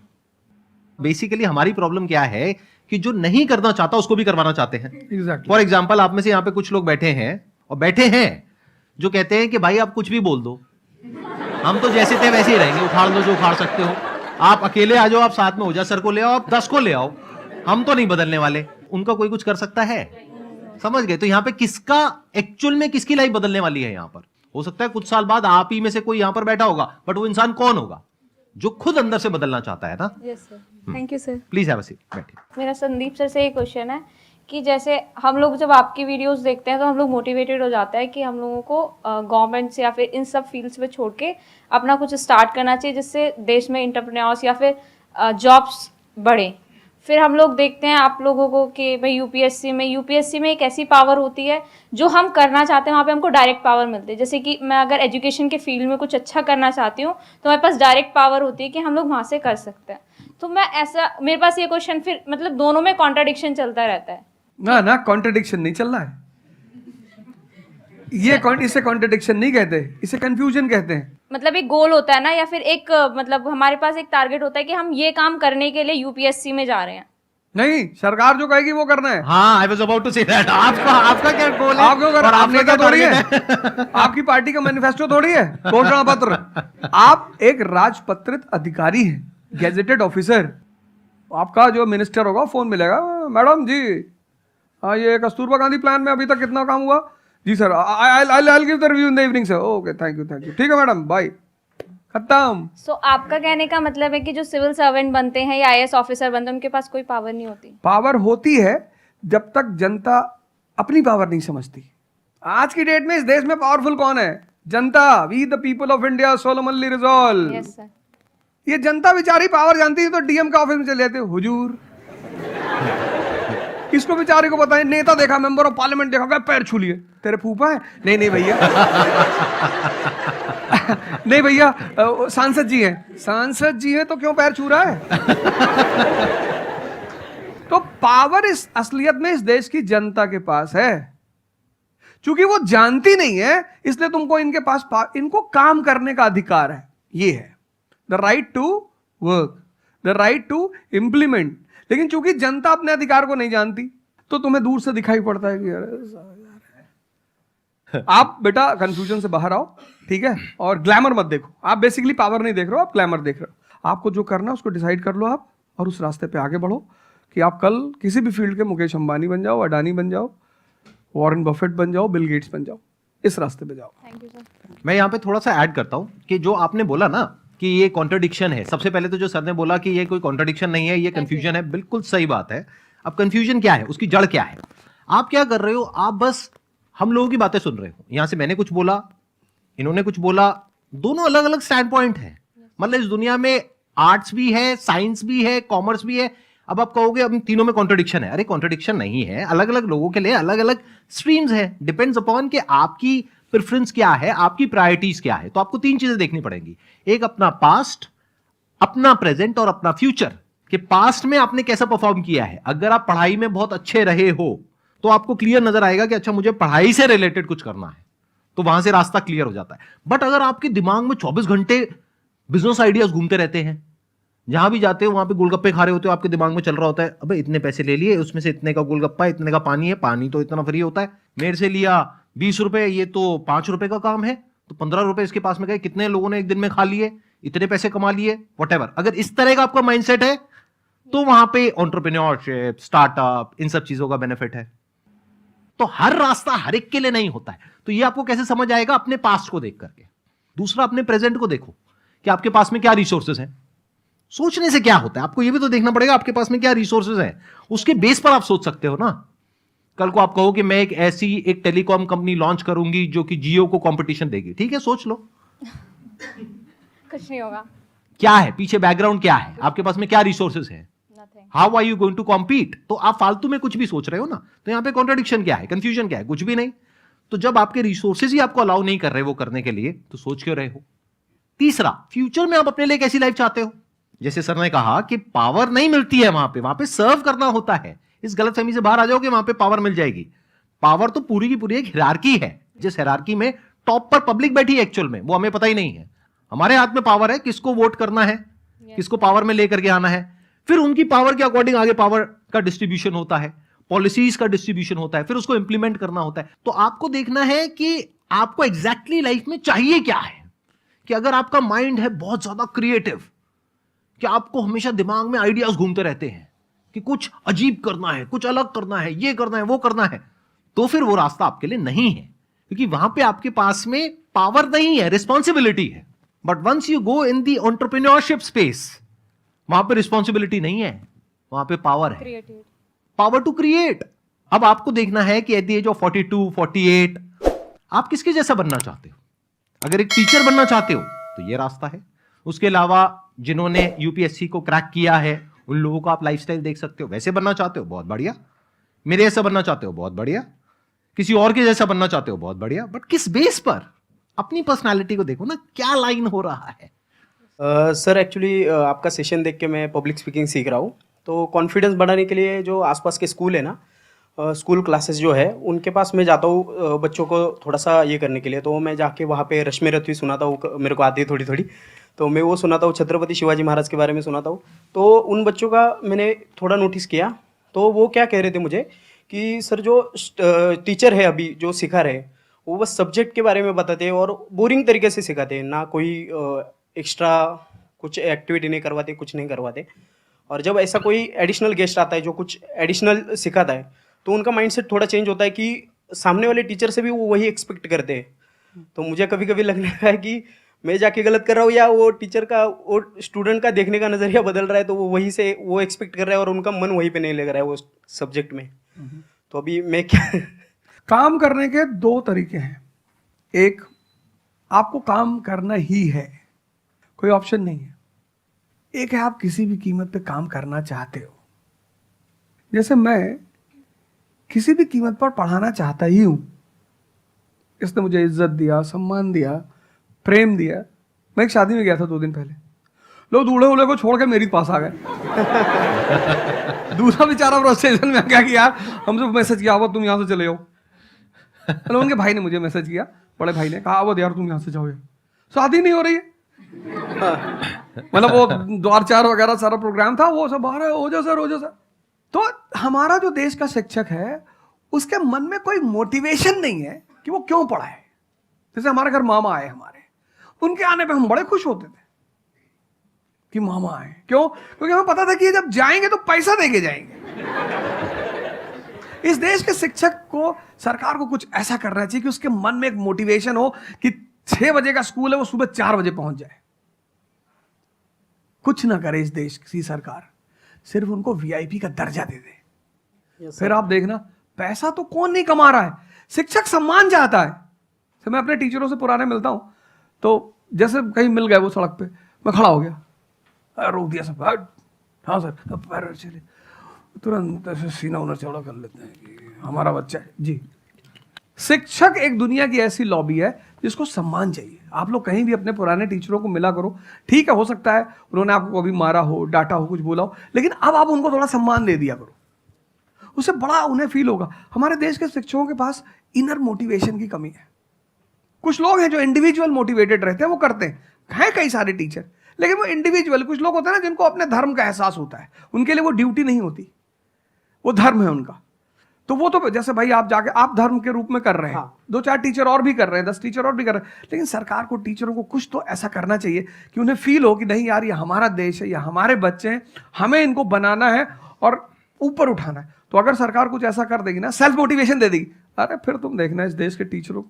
बेसिकली हमारी प्रॉब्लम क्या है कि जो नहीं करना चाहता उसको भी करवाना चाहते हैं। एग्जैक्टली। फॉर एग्जाम्पल, आप में से यहाँ पे कुछ लोग बैठे हैं और बैठे हैं जो कहते हैं कि भाई आप कुछ भी बोल दो, हम तो जैसे थे वैसे ही रहेंगे, उखाड़ लो जो उखाड़ सकते हो, आप अकेले आ जाओ, आप साथ में ओझा सर को ले आओ, आप 10 को ले आओ, हम तो नहीं बदलने वाले। उनका कोई कुछ कर सकता है? समझ गए? तो यहाँ पे किसका एक्चुअल में किसकी लाइफ बदलने वाली है? यहाँ पर हो सकता है कुछ साल बाद आप ही में से कोई यहाँ पर बैठा होगा, बट वो इंसान कौन होगा? जो खुद अंदर से बदलना चाहता है ना। Yes sir, thank you sir. Please have a seat, बैठिए। मेरा संदीप सर से एक क्वेश्चन है कि जैसे हम लोग जब आपकी वीडियोस देखते हैं तो हम लोग मोटिवेटेड हो जाता है कि हम लोगों को गवर्नमेंट से या फिर इन सब फील्ड्स में छोड़ के अपना कुछ स्टार्ट करना चाहिए जिससे देश में एंटरप्रेन्योर्स या फिर जॉब्स बढ़े। फिर हम लोग देखते हैं आप लोगों को कि भाई यूपीएससी में एक ऐसी पावर होती है जो हम करना चाहते हैं वहाँ पे हमको डायरेक्ट पावर मिलती है। जैसे कि मैं अगर एजुकेशन के फील्ड में कुछ अच्छा करना चाहती हूँ तो मेरे पास डायरेक्ट पावर होती है कि हम लोग वहाँ से कर सकते हैं। तो मैं ऐसा, मेरे पास ये क्वेश्चन फिर मतलब दोनों में कॉन्ट्राडिक्शन चलता रहता है। ना कॉन्ट्रडिक्शन नहीं चल रहा है ये इसे कॉन्ट्रडिक्शन नहीं कहते, इसे कंफ्यूजन कहते हैं। मतलब एक गोल होता है ना, या फिर एक मतलब हमारे पास एक टारगेट होता है कि हम ये काम करने के लिए यूपीएससी में जा रहे हैं। नहीं, सरकार जो कहेगी वो करना है। हाँ, I was about to say that. आपका क्या गोल है? आप क्यों कर रहे हैं? आपने क्या थोड़ी है, आपकी पार्टी का मैनिफेस्टो थोड़ी है, घोषणा पत्र। आप एक राजपत्रित अधिकारी हैं, गैजेटेड ऑफिसर। आपका जो मिनिस्टर होगा फोन मिलेगा, मैडम जी ये कस्तूरबा गांधी प्लान में अभी तक कितना काम हुआ? जी sir, I give the review in the evening sir. Okay, thank you. ठीक है मैडम, बाय, खत्म। सो आपका कहने का मतलब है कि जो सिविल सर्वेंट बनते हैं या आईएएस ऑफिसर बनते हैं उनके पास कोई पावर नहीं होती? पावर होती है जब तक जनता अपनी पावर नहीं समझती। आज की डेट में इस देश में पावरफुल कौन है? जनता। We the people of India solemnly resolve. Yes sir. ये जनता बेचारी पावर जानती है तो डीएम का ऑफिस में चले जाते, हुजूर इसको बेचारे को बताएं, नेता देखा, मेंबर ऑफ पार्लियामेंट देखा, क्या पैर छू लिए, तेरे फूफा है? नहीं भैया नहीं भैया, सांसद जी हैं। सांसद जी हैं तो क्यों पैर छू रहा है? तो पावर इस असलियत में इस देश की जनता के पास है। चूंकि वो जानती नहीं है इसलिए तुमको इनके पास इनको काम करने का अधिकार है। ये है the right to work, the right to implement. लेकिन चूंकि जनता अपने अधिकार को नहीं जानती तो तुम्हें दूर से दिखाई पड़ता है कि यार। आप बेटा कंफ्यूजन से बाहर आओ, ठीक है? और ग्लैमर मत देखो। आप बेसिकली पावर नहीं देख रहे हो, आप ग्लैमर देख रहे हो। आपको जो करना है उसको डिसाइड कर लो आप, और उस रास्ते पे आगे बढ़ो कि आप कल किसी भी फील्ड के मुकेश अंबानी बन जाओ, अडानी बन जाओ, वॉरेन बफेट बन जाओ, बिल गेट्स बन जाओ। इस रास्ते पे जाओ। Thank you sir. मैं यहाँ पे थोड़ा सा ऐड करता हूँ कि जो आपने बोला ना कि ये कॉन्ट्रडिक्शन है, सबसे पहले तो जो सर ने बोला कि ये कोई कॉन्ट्रडिक्शन नहीं है, ये कंफ्यूजन है, बिल्कुल सही बात है। अब कंफ्यूजन क्या है, उसकी जड़ क्या है? आप क्या कर रहे हो? आप बस हम लोगों की बातें सुन रहे हो। यहां से मैंने कुछ बोला, इन्होंने कुछ बोला, दोनों अलग अलग स्टैंड पॉइंट है। मतलब इस दुनिया में आर्ट्स भी है, साइंस भी है, कॉमर्स भी है। अब आप कहोगे अब तीनों में कॉन्ट्रडिक्शन है। अरे कॉन्ट्रडिक्शन नहीं है, अलग अलग लोगों के लिए अलग अलग स्ट्रीम्स है। डिपेंड्स अपॉन कि आपकी प्रेफरेंस क्या है, आपकी प्रायोरिटीज क्या है। तो आपको 3 चीजें देखनी पड़ेंगी, एक अपना पास्ट, अपना प्रेजेंट और अपना फ्यूचर। कि पास्ट में आपने कैसा परफॉर्म किया है। अगर आप पढ़ाई में बहुत अच्छे रहे हो तो आपको क्लियर नजर आएगा कि अच्छा मुझे पढ़ाई से रिलेटेड कुछ करना है, तो वहां से रास्ता क्लियर हो जाता है। बट अगर आपके दिमाग में 24 घंटे बिजनेस आइडियाज घूमते रहते हैं, जहां भी जाते हो वहां पे गोलगप्पे खा रहे होते हो, आपके दिमाग में चल रहा होता है अबे इतने पैसे ले लिए, उसमें से इतने का गोलगप्पा, इतने का पानी है, पानी तो इतना फ्री होता है, मेरे से लिया 20 रुपए, ये तो 5 रुपए का काम है, तो 15 रुपए इसके पास में गए, कितने लोगों ने एक दिन में खा लिए, इतने पैसे कमा लिए, व्हाटएवर। अगर इस तरह का आपका माइंडसेट है तो वहां पे एंटरप्रेन्योरशिप, स्टार्टअप, इन सब चीजों का बेनिफिट है। तो हर रास्ता हर एक के लिए नहीं होता है। तो ये आपको कैसे समझ आएगा? अपने पास्ट को देख करके। दूसरा, अपने प्रेजेंट को देखो कि आपके पास में क्या रिसोर्सेज हैं। सोचने से क्या होता है, आपको ये भी तो देखना पड़ेगा आपके पास में क्या रिसोर्सेज हैं। उसके बेस पर आप सोच सकते हो ना। कल को आप कहो कि मैं एक टेलीकॉम कंपनी लॉन्च करूंगी जो कि जियो को कंपटीशन देगी, ठीक है, सोच लो। कुछ नहीं होगा। क्या है पीछे, बैकग्राउंड क्या है, आपके पास में क्या रिसोर्सेज है, how are you going to compete. तो आप फालतू में कुछ भी सोच रहे हो ना। तो यहां पे कॉन्ट्रडिक्शन क्या है, कंफ्यूजन क्या है? कुछ भी नहीं। तो जब आपके रिसोर्सेज ही आपको अलाउ नहीं कर रहे वो करने के लिए, तो सोच क्यों रहे हो? तीसरा, फ्यूचर में आप अपने लिए कैसी लाइफ चाहते हो? जैसे सर ने कहा कि पावर नहीं मिलती है वहां पे सर्व करना होता है। इस गलतफहमी से बाहर आ जाओ कि वहां पे पावर मिल जाएगी। पावर तो पूरी की पूरी एक हिरार्की है, जिस हिरार्की में टॉप पर पब्लिक बैठी है एक्चुअल में, वो हमें पता ही नहीं है। हमारे हाथ में पावर है, किसको वोट करना है, किसको पावर में लेकर के आना है, फिर उनकी पावर के अकॉर्डिंग आगे पावर का डिस्ट्रीब्यूशन होता है, पॉलिसीज का डिस्ट्रीब्यूशन होता है, फिर उसको इंप्लीमेंट करना होता है। तो आपको देखना है कि आपको एग्जैक्टली लाइफ में चाहिए क्या है। कि अगर आपका माइंड है बहुत ज्यादा क्रिएटिव, कि आपको हमेशा दिमाग में आइडियाज घूमते रहते हैं कि कुछ अजीब करना है, कुछ अलग करना है, ये करना है, वो करना है, तो फिर वो रास्ता आपके लिए नहीं है, क्योंकि वहां पे आपके पास में पावर नहीं है, रिस्पॉन्सिबिलिटी है। But once you go in the entrepreneurship space, वहां पे रिस्पॉन्सिबिलिटी नहीं है, वहां पे पावर है, क्रिएटिव पावर टू क्रिएट। अब आपको देखना है कि एट द एज ऑफ 42, 48 आप किसके जैसा बनना चाहते हो। अगर एक टीचर बनना चाहते हो तो ये रास्ता है। उसके अलावा जिन्होंने यूपीएससी को क्रैक किया है उन लोगों को आप लाइफस्टाइल देख सकते हो। वैसे बनना चाहते हो, बहुत बढ़िया। मेरे जैसा बनना चाहते हो, बहुत बढ़िया। किसी और के जैसा बनना चाहते हो, बहुत बढ़िया। बट किस बेस पर? अपनी पर्सनालिटी को देखो ना, क्या लाइन हो रहा है। सर एक्चुअली आपका सेशन देख के मैं पब्लिक स्पीकिंग सीख रहा हूँ, तो कॉन्फिडेंस बढ़ाने के लिए जो आसपास के स्कूल है ना, स्कूल क्लासेस जो है उनके पास मैं जाता हूँ बच्चों को थोड़ा सा ये करने के लिए। तो मैं जाके वहाँ पे रश्मि रथवी सुनाता हूँ, मेरे को आती है थोड़ी थोड़ी, तो मैं वो सुनाता हूँ। छत्रपति शिवाजी महाराज के बारे में सुनाता हूँ। तो उन बच्चों का मैंने थोड़ा नोटिस किया, तो वो क्या कह रहे थे मुझे कि सर जो टीचर है अभी जो सिखा रहे हैं वो बस सब्जेक्ट के बारे में बताते हैं और बोरिंग तरीके से सिखाते हैं, ना कोई एक्स्ट्रा कुछ एक्टिविटी नहीं करवाते, कुछ नहीं करवाते। और जब ऐसा कोई एडिशनल गेस्ट आता है जो कुछ एडिशनल सिखाता है तो उनका माइंडसेट थोड़ा चेंज होता है कि सामने वाले टीचर से भी वो वही एक्सपेक्ट करते हैं। तो मुझे कभी कभी लगने लगा है कि मैं जाके गलत कर रहा हूँ, या वो टीचर का, वो स्टूडेंट का देखने का नज़रिया बदल रहा है, तो वो वहीं से वो एक्सपेक्ट कर रहा है और उनका मन वहीं पे नहीं लग रहा है वो सब्जेक्ट में। तो अभी मैं क्या काम करने के दो तरीके हैं। एक, आपको काम करना ही है, कोई ऑप्शन नहीं है। एक है आप किसी भी कीमत पे काम करना चाहते हो। जैसे मैं किसी भी कीमत पर पढ़ाना चाहता ही हूं। इसने मुझे इज्जत दिया, सम्मान दिया, प्रेम दिया। मैं एक शादी में गया था 2 दिन पहले, लोग दूल्हे उल्हे को छोड़ के मेरे पास आ गए। दूसरा बेचारा फ्रस्ट्रेशन में आ गया कि यार हमसे मैसेज किया हुआ तुम यहाँ से चले जाओ। मतलब उनके भाई ने मुझे मैसेज किया, बड़े भाई ने कहा वो यार तुम यहाँ से जाओ, शादी नहीं हो रही है। मतलब वो द्वार चार वगैरह सारा प्रोग्राम था, वो सब बाहर हो जाओ सर, हो जाओ सर। तो हमारा जो देश का शिक्षक है उसके मन में कोई मोटिवेशन नहीं है कि वो क्यों पढ़ाए। जैसे हमारे घर मामा आए, हमारे उनके आने पे हम बड़े खुश होते थे कि मामा आए। क्यों? क्योंकि हमें पता था कि जब जाएंगे तो पैसा देके जाएंगे। इस देश के शिक्षक को, सरकार को कुछ ऐसा करना चाहिए कि उसके मन में एक मोटिवेशन हो कि 6 बजे का स्कूल है वो सुबह 4 बजे पहुंच जाए। कुछ ना करे इस देश की सरकार, सिर्फ उनको वीआईपी का दर्जा दे दे। फिर आप देखना, पैसा तो कौन नहीं कमा रहा है, शिक्षक सम्मान चाहता है। तो मैं अपने टीचरों से पुराने मिलता हूं, तो जैसे कहीं मिल गए वो सड़क पे, मैं खड़ा हो गया, रोक दिया सब, हाँ सर, अब पैर चले, तुरंत ऐसे सीना उन्हें चौड़ा कर लेते हैं कि हमारा बच्चा है जी। शिक्षक एक दुनिया की ऐसी लॉबी है जिसको सम्मान चाहिए। आप लोग कहीं भी अपने पुराने टीचरों को मिला करो, ठीक है, हो सकता है उन्होंने आपको कभी मारा हो, डांटा हो, कुछ बोला हो, लेकिन अब आप उनको थोड़ा सम्मान दे दिया करो, उससे बड़ा उन्हें फील होगा। हमारे देश के शिक्षकों के पास इनर मोटिवेशन की कमी है। कुछ लोग हैं जो इंडिविजुअल मोटिवेटेड रहते हैं, वो करते हैं कई सारे टीचर, लेकिन वो इंडिविजुअल, कुछ लोग होते हैं ना जिनको अपने धर्म का एहसास होता है, उनके लिए वो ड्यूटी नहीं होती, वो धर्म है उनका। तो वो तो जैसे भाई आप जाके आप धर्म के रूप में कर रहे हैं, 2-4 टीचर और भी कर रहे हैं, 10 टीचर और भी कर रहे हैं, लेकिन सरकार को टीचरों को कुछ तो ऐसा करना चाहिए कि उन्हें फील हो कि नहीं यार ये हमारा देश है, ये हमारे बच्चे हैं, हमें इनको बनाना है और ऊपर उठाना है। तो अगर सरकार कुछ ऐसा कर देगी ना, सेल्फ मोटिवेशन दे देगी, अरे फिर तुम देखना इस देश के टीचरों को।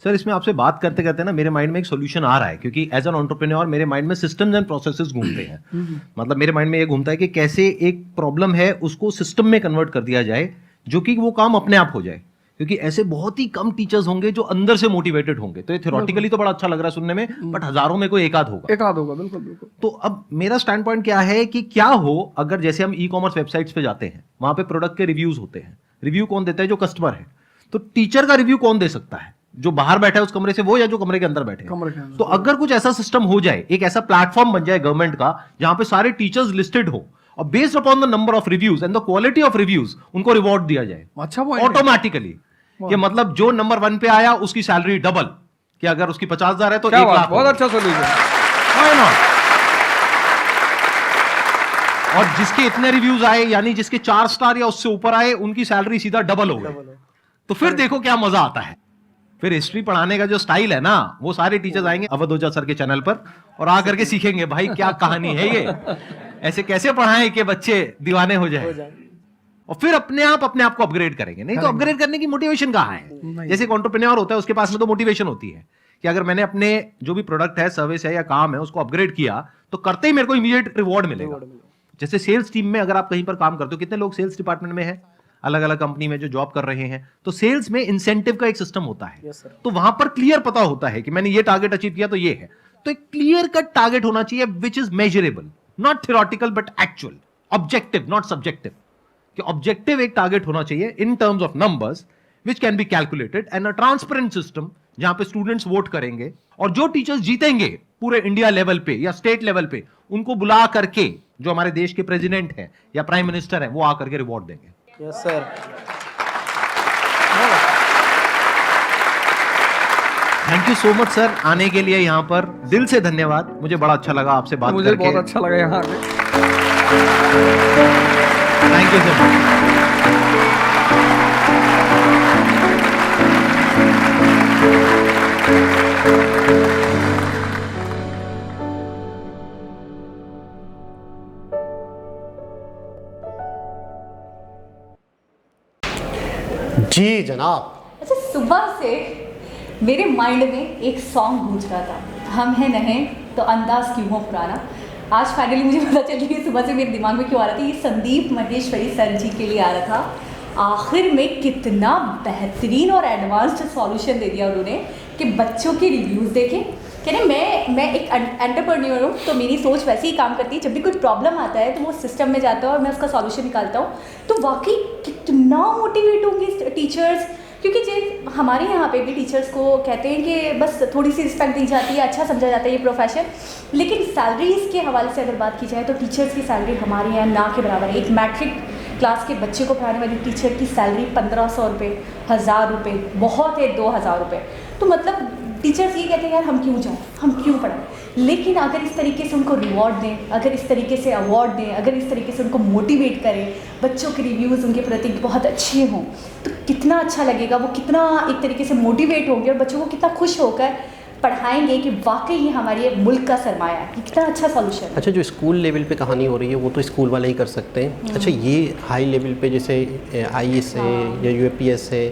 सर इसमें आपसे बात करते करते ना मेरे माइंड में एक सॉल्यूशन आ रहा है, क्योंकि एज एन एंटरप्रेन्योर मेरे माइंड में सिस्टम्स एंड प्रोसेसेस घूमते हैं। मतलब मेरे माइंड में ये घूमता है कि कैसे एक प्रॉब्लम है उसको सिस्टम में कन्वर्ट कर दिया जाए, जो कि वो काम अपने आप हो जाए। क्योंकि ऐसे बहुत ही कम टीचर्स होंगे जो अंदर से मोटिवेटेड होंगे। तो ये थ्योरेटिकली तो बड़ा अच्छा लग रहा है सुनने में, बट हजारों में कोई एक आध होगा। बिल्कुल बिल्कुल। तो अब मेरा स्टैंड पॉइंट क्या है कि क्या हो अगर जैसे हम ई कॉमर्स वेबसाइट्स पे जाते हैं, वहां पे प्रोडक्ट के रिव्यूज होते हैं। रिव्यू कौन देता है? जो कस्टमर है। तो टीचर का रिव्यू कौन दे सकता है? जो बाहर बैठा है उस कमरे से वो, या जो कमरे के अंदर बैठे हैं। तो अगर कुछ ऐसा सिस्टम हो जाए, एक ऐसा प्लेटफॉर्म बन जाए गवर्नमेंट का जहां पे सारे टीचर्स लिस्टेड हो और based upon the number of reviews and the quality of reviews उनको रिवॉर्ड दिया जाए अच्छा, वो ऑटोमेटिकली। कि मतलब जो नंबर 1 पे आया उसकी सैलरी डबल, कि अगर उसकी 50,000 है तो 1 लाख। बहुत अच्छा सोल्यूशन। Why not? और जिसके इतने रिव्यूज आए, यानी जिसके 4 स्टार या उससे ऊपर आए, उनकी सैलरी सीधा डबल हो गई। तो फिर देखो क्या मजा आता है। फिर हिस्ट्री पढ़ाने का जो स्टाइल है ना, वो सारे टीचर्स आएंगे अवध ओझा सर के चैनल पर और आकर के सीखेंगे भाई क्या कहानी है ये, ऐसे कैसे पढ़ाएं कि बच्चे दीवाने हो जाए, और फिर अपने आप को अपग्रेड करेंगे। नहीं तो अपग्रेड करने की मोटिवेशन कहाँ है? जैसे एक एंटरप्रेन्योर होता है, उसके पास में तो मोटिवेशन होती है कि अगर मैंने अपने जो भी प्रोडक्ट है, सर्विस है या काम है, उसको अपग्रेड किया तो करते ही मेरे को इमीडिएट रिवॉर्ड मिलेगा। जैसे सेल्स टीम में अगर आप कहीं पर काम करते हो, कितने लोग सेल्स डिपार्टमेंट में है, अलग अलग कंपनी में जो जॉब कर रहे हैं, तो सेल्स में इंसेंटिव का एक सिस्टम होता है। तो वहां पर क्लियर पता होता है कि मैंने ये टारगेट अचीव किया तो ये है। तो एक क्लियर कट टारगेट होना चाहिए which is measurable, not theoretical but actual, objective not subjective. कि ऑब्जेक्टिव एक टारगेट होना चाहिए in terms of numbers which can be calculated, and a transparent system जहां पे स्टूडेंट्स वोट करेंगे, और जो टीचर्स जीतेंगे पूरे इंडिया लेवल पे या स्टेट लेवल पे, उनको बुला करके जो हमारे देश के प्रेसिडेंट हैं या प्राइम मिनिस्टर हैं, वो आकर के रिवॉर्ड देंगे। Yes sir. Thank you so much sir आने के लिए यहाँ पर, दिल से धन्यवाद। मुझे बड़ा अच्छा लगा आपसे बात मुझे करके। बहुत अच्छा लगा यहाँ आके। Thank you so much. जी जनाब। अच्छा, सुबह से मेरे माइंड में एक सॉन्ग गूंज रहा था, हम हैं नहीं तो अंदाज क्यों हो पुराना। आज फाइनली मुझे पता चल गया सुबह से मेरे दिमाग में क्यों आ रहा था। ये संदीप महेश्वरी सर जी के लिए आ रहा था। आखिर में कितना बेहतरीन और एडवांस्ड सॉल्यूशन दे दिया उन्होंने कि बच्चों के रिव्यूज़ देखें। कह रहे मैं एक एंटरप्रेन्योर हूँ, तो मेरी सोच वैसे ही काम करती है। जब भी कोई प्रॉब्लम आता है तो वो सिस्टम में जाता है और मैं उसका सॉल्यूशन निकालता हूँ। तो वाकई कितना मोटिवेट होंगे टीचर्स, क्योंकि जो हमारे यहाँ पे भी टीचर्स को कहते हैं कि बस थोड़ी सी रिस्पेक्ट दी जाती है, अच्छा समझा जाता है ये प्रोफेशन, लेकिन सैलरीज़ के हवाले से अगर बात की जाए तो टीचर्स की सैलरी हमारे यहाँ ना के बराबर है। एक मैट्रिक क्लास के बच्चे को पढ़ाने वाली टीचर की सैलरी 1500 रुपये, 1000 रुपये, बहुत है 2000 रुपये। तो मतलब टीचर्स ये कहते हैं यार हम क्यों जाएं, हम क्यों पढ़ाएं। लेकिन अगर इस तरीके से उनको रिवॉर्ड दें, अगर इस तरीके से अवार्ड दें, अगर इस तरीके से उनको मोटिवेट करें, बच्चों के रिव्यूज़ उनके प्रति बहुत अच्छे हों, तो कितना अच्छा लगेगा। वो कितना एक तरीके से मोटिवेट होंगे और बच्चों को कितना खुश होकर पढ़ाएंगे कि वाकई ये हमारे मुल्क का सरमाया है। कितना अच्छा सॉल्यूशन। अच्छा, जो स्कूल लेवल पे कहानी हो रही है वो तो स्कूल वाले ही कर सकते हैं। अच्छा, ये हाई लेवल पे जैसे IAS है या UPS है,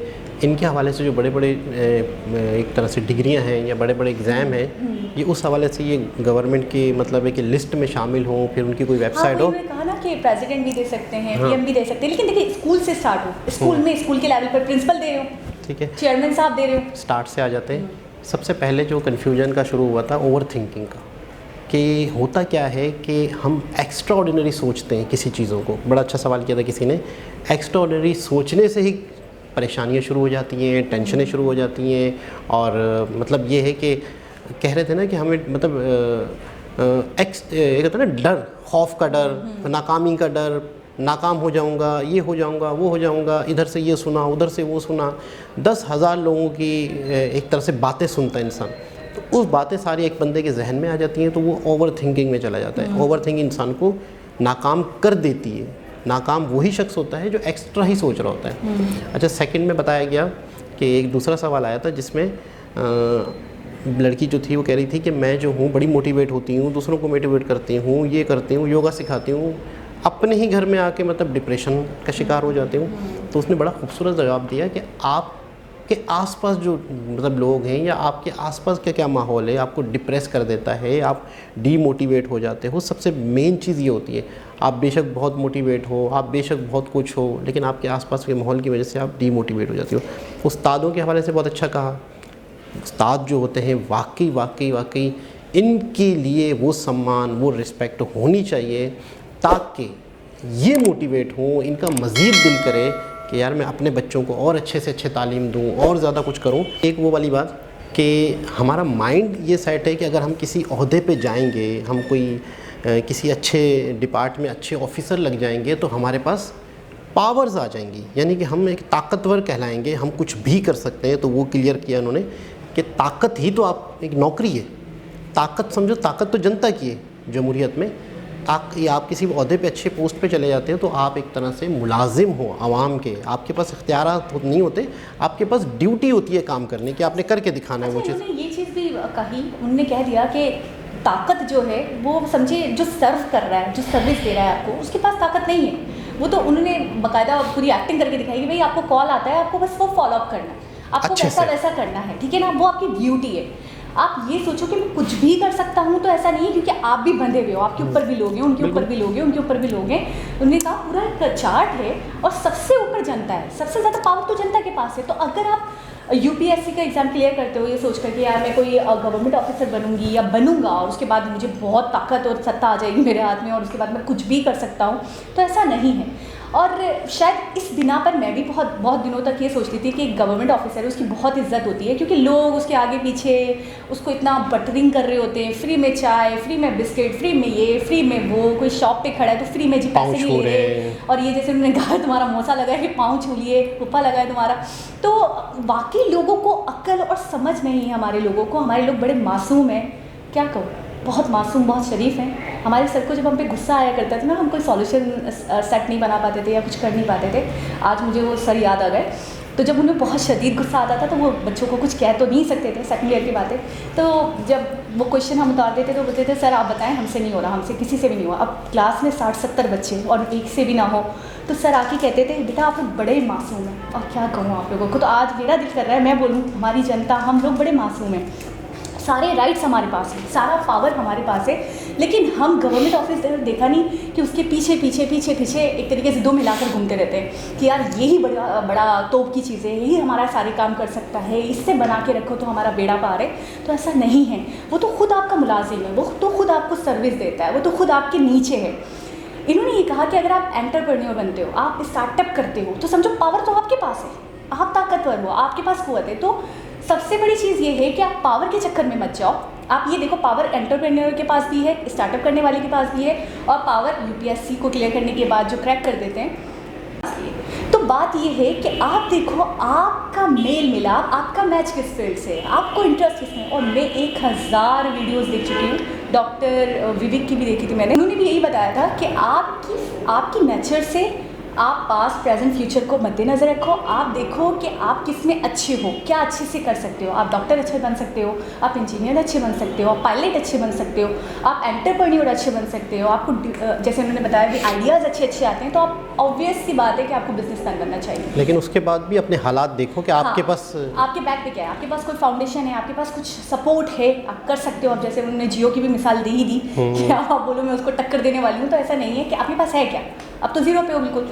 इनके हवाले से जो बड़े बड़े एक तरह से डिग्रियां हैं या बड़े बड़े एग्ज़ाम हैं, ये उस हवाले से ये गवर्नमेंट की मतलब है कि लिस्ट में शामिल हों, फिर उनकी कोई वेबसाइट हो। कहा ना कि प्रेसिडेंट भी दे सकते हैं, PM भी दे सकते हैं, लेकिन देखिए स्कूल से स्टार्ट हो, स्कूल में स्कूल के लेवल पर प्रिंसिपल दे रहे हो, ठीक है, चेयरमैन साहब दे रहे हो, स्टार्ट से आ जाते हैं। सबसे पहले जो कन्फ्यूजन का शुरू हुआ था ओवर थिंकिंग का, कि होता क्या है कि हम एक्स्ट्रा ऑर्डिनरी सोचते हैं किसी चीज़ों को। बड़ा अच्छा सवाल किया था किसी ने, एक्स्ट्रा ऑर्डिनरी सोचने से ही परेशानियाँ शुरू हो जाती हैं, टेंशनें शुरू हो जाती हैं। और मतलब ये है कि कह रहे थे ना कि हमें मतलब कहते हैं ना डर, खौफ का डर, नाकामी का डर, नाकाम हो जाऊंगा, ये हो जाऊंगा, वो हो जाऊंगा, इधर से ये सुना, उधर से वो सुना, 10,000 लोगों की एक तरह से बातें सुनता है इंसान। तो उस बातें सारी एक बंदे के जहन में आ जाती हैं, तो वो ओवर थिंकिंग में चला जाता है। ओवर थिंकिंग इंसान को नाकाम कर देती है। नाकाम वही शख्स होता है जो एक्स्ट्रा ही सोच रहा होता है। अच्छा, सेकंड में बताया गया कि एक दूसरा सवाल आया था जिसमें लड़की जो थी वो कह रही थी कि मैं जो हूँ बड़ी मोटिवेट होती हूँ, दूसरों को मोटिवेट करती हूँ, ये करती हूँ, योगा सिखाती हूँ, अपने ही घर में आके मतलब डिप्रेशन का शिकार हो जाती हूँ। तो उसने बड़ा खूबसूरत जवाब दिया कि आपके आसपास जो मतलब लोग हैं या आपके आसपास का क्या माहौल है आपको डिप्रेस कर देता है, आप डीमोटिवेट हो जाते हो। सबसे मेन चीज़ ये होती है, आप बेशक बहुत मोटिवेट हो, आप बेशक बहुत कुछ हो, लेकिन आपके आसपास के माहौल की वजह से आप डीमोटिवेट हो जाते हो। उस्तादों के हवाले से बहुत अच्छा कहा। उस्ताद जो होते हैं वाकई इनके लिए वो सम्मान, वो रिस्पेक्ट होनी चाहिए, ताकि ये मोटिवेट हों, इनका मज़ीद दिल करे कि यार मैं अपने बच्चों को और अच्छे से अच्छे तालीम दूँ और ज़्यादा कुछ करूँ। एक वो वाली बात कि हमारा माइंड ये सेट है कि अगर हम किसी ओहदे पे जाएंगे, हम कोई किसी अच्छे डिपार्ट में अच्छे ऑफिसर लग जाएंगे, तो हमारे पास पावर्स आ जाएंगी, यानी कि हम एक ताकतवर कहलाएंगे, हम कुछ भी कर सकते हैं। तो वो क्लियर किया उन्होंने कि ताकत ही तो आप एक नौकरी है, ताकत समझो, ताकत तो जनता की है जमहूरियत में। ये आप किसी ओहदे पे अच्छे पोस्ट पे चले जाते हो तो आप एक तरह से मुलाजिम हो आवाम के, आपके पास इख्तियारात नहीं होते, आपके पास ड्यूटी होती है काम करने की, आपने करके दिखाना है वो चीज़। उन्होंने ये चीज़ भी कही, उन्होंने कह दिया कि ताकत जो है वो समझे जो सर्व कर रहा है, जो सर्विस दे रहा है आपको, उसके पास ताकत नहीं है। वो तो उन्होंने बाकायदा पूरी एक्टिंग करके दिखाई कि भाई आपको कॉल आता है, आपको बस वो फॉलो अप करना है, आपको वैसा वैसा करना है, ठीक है ना, वो आपकी ड्यूटी है। आप ये सोचो कि मैं कुछ भी कर सकता हूँ तो ऐसा नहीं है, क्योंकि आप भी बंधे हुए हो, आपके ऊपर भी लोग हैं, उनके ऊपर भी लोग हैं, उनके ऊपर भी लोग हैं। उन्होंने कहा पूरा एक चार्ट है और सबसे ऊपर जनता है, सबसे ज़्यादा पावर तो जनता के पास है। तो अगर आप यूपीएससी का एग्ज़ाम क्लियर करते हो ये सोच कर कि यार मैं कोई गवर्नमेंट ऑफिसर बनूंगी या बनूंगा और उसके बाद मुझे बहुत ताकत और सत्ता आ जाएगी मेरे हाथ में और उसके बाद मैं कुछ भी कर सकता हूँ, तो ऐसा नहीं है। और शायद इस बिना पर मैं भी बहुत दिनों तक ये सोचती थी कि एक गवर्नमेंट ऑफिसर है उसकी बहुत इज्जत होती है, क्योंकि लोग उसके आगे पीछे उसको इतना बटरिंग कर रहे होते हैं, फ्री में चाय, फ्री में बिस्किट, फ्री में ये, फ्री में वो, कोई शॉप पे खड़ा है तो फ्री में जी पैसे नहीं ले रहे। और ये जैसे उन्होंने कहा तुम्हारा मोसा लगा है, पाँव छू लिए, पुप्पा लगा है तुम्हारा। तो बाकी लोगों को अक्ल और समझ नहीं है, हमारे लोगों को, हमारे लोग बड़े मासूम हैं, क्या कहूँ, बहुत मासूम, बहुत शरीफ हैं। हमारे सर को जब हम पे गुस्सा आया करता था ना, हम कोई सॉल्यूशन सेट नहीं बना पाते थे या कुछ कर नहीं पाते थे, आज मुझे वो सर याद आ गए। तो जब उन्हें बहुत शदीद गुस्सा आता था तो वो बच्चों को कुछ कह तो नहीं सकते थे, सेकंड ईयर की बातें। तो जब वो क्वेश्चन हम उतारते थे तो बोलते थे सर आप बताएं, हमसे नहीं हो रहा, हमसे किसी से भी नहीं हुआ। अब क्लास में 60-70 बच्चे और एक से भी ना हो तो सर आके कहते थे बेटा आप लोग बड़े मासूम हैं। और क्या कहूँ आप लोगों को, तो आज मेरा दिल कर रहा है मैं बोलूँ, हमारी जनता, हम लोग बड़े मासूम हैं, सारे राइट्स हमारे पास हैं, सारा पावर हमारे पास है, लेकिन हम गवर्नमेंट ऑफिस देखा नहीं कि उसके पीछे पीछे पीछे पीछे एक तरीके से दो मिलाकर घूमते रहते हैं कि यार यही बड़ा तोप की चीज़ है, यही हमारा सारे काम कर सकता है, इससे बना के रखो तो हमारा बेड़ा पार है। तो ऐसा नहीं है, वो तो खुद आपका मुलाजिम है, वो तो खुद आपको सर्विस देता है, वो तो खुद आपके नीचे है। इन्होंने ये कहा कि अगर आप एंटरप्रेन्योर बनते हो, आप स्टार्टअप करते हो, तो समझो पावर तो आपके पास है, आप ताकतवर हो, आपके पास कुव्वत है। तो सबसे बड़ी चीज़ ये है कि आप पावर के चक्कर में मत जाओ। आप ये देखो पावर एंटरप्रेन्योर के पास भी है, स्टार्टअप करने वाले के पास भी है, और पावर यूपीएससी को क्लियर करने के बाद जो क्रैक कर देते हैं। तो बात ये है कि आप देखो आपका मेल मिलाप, आपका मैच किस फील्ड से है, आपको इंटरेस्ट किसमें। और मैं 1000 वीडियोस देख चुकी हूँ, डॉक्टर विवेक की भी देखी थी मैंने, उन्होंने भी यही बताया था कि आपकी नेचर से आप पास्ट प्रेजेंट फ्यूचर को मद्देनज़र रखो, आप देखो कि आप किस में अच्छे हो, क्या अच्छे से कर सकते हो। आप डॉक्टर अच्छे बन सकते हो, आप इंजीनियर अच्छे बन सकते हो, आप पायलट अच्छे बन सकते हो, आप एंटरप्रेन्योर अच्छे बन सकते हो, आपको जैसे उन्होंने बताया कि आइडियाज़ अच्छे आते हैं, तो आप ऑब्वियस सी बात है कि आपको बिजनेस मैन बनना चाहिए। लेकिन उसके बाद भी अपने हालात देखो कि आपके पास, आपके बैक पे क्या है, आपके पास कोई फाउंडेशन है, आपके पास कुछ सपोर्ट है, आप कर सकते हो। अब जैसे उन्होंने जियो की भी मिसाल दी ही दी कि आप बोलो मैं उसको टक्कर देने वाली हूँ, तो ऐसा नहीं है कि आपके पास है क्या, अब तो ज़ीरो पे हो बिल्कुल।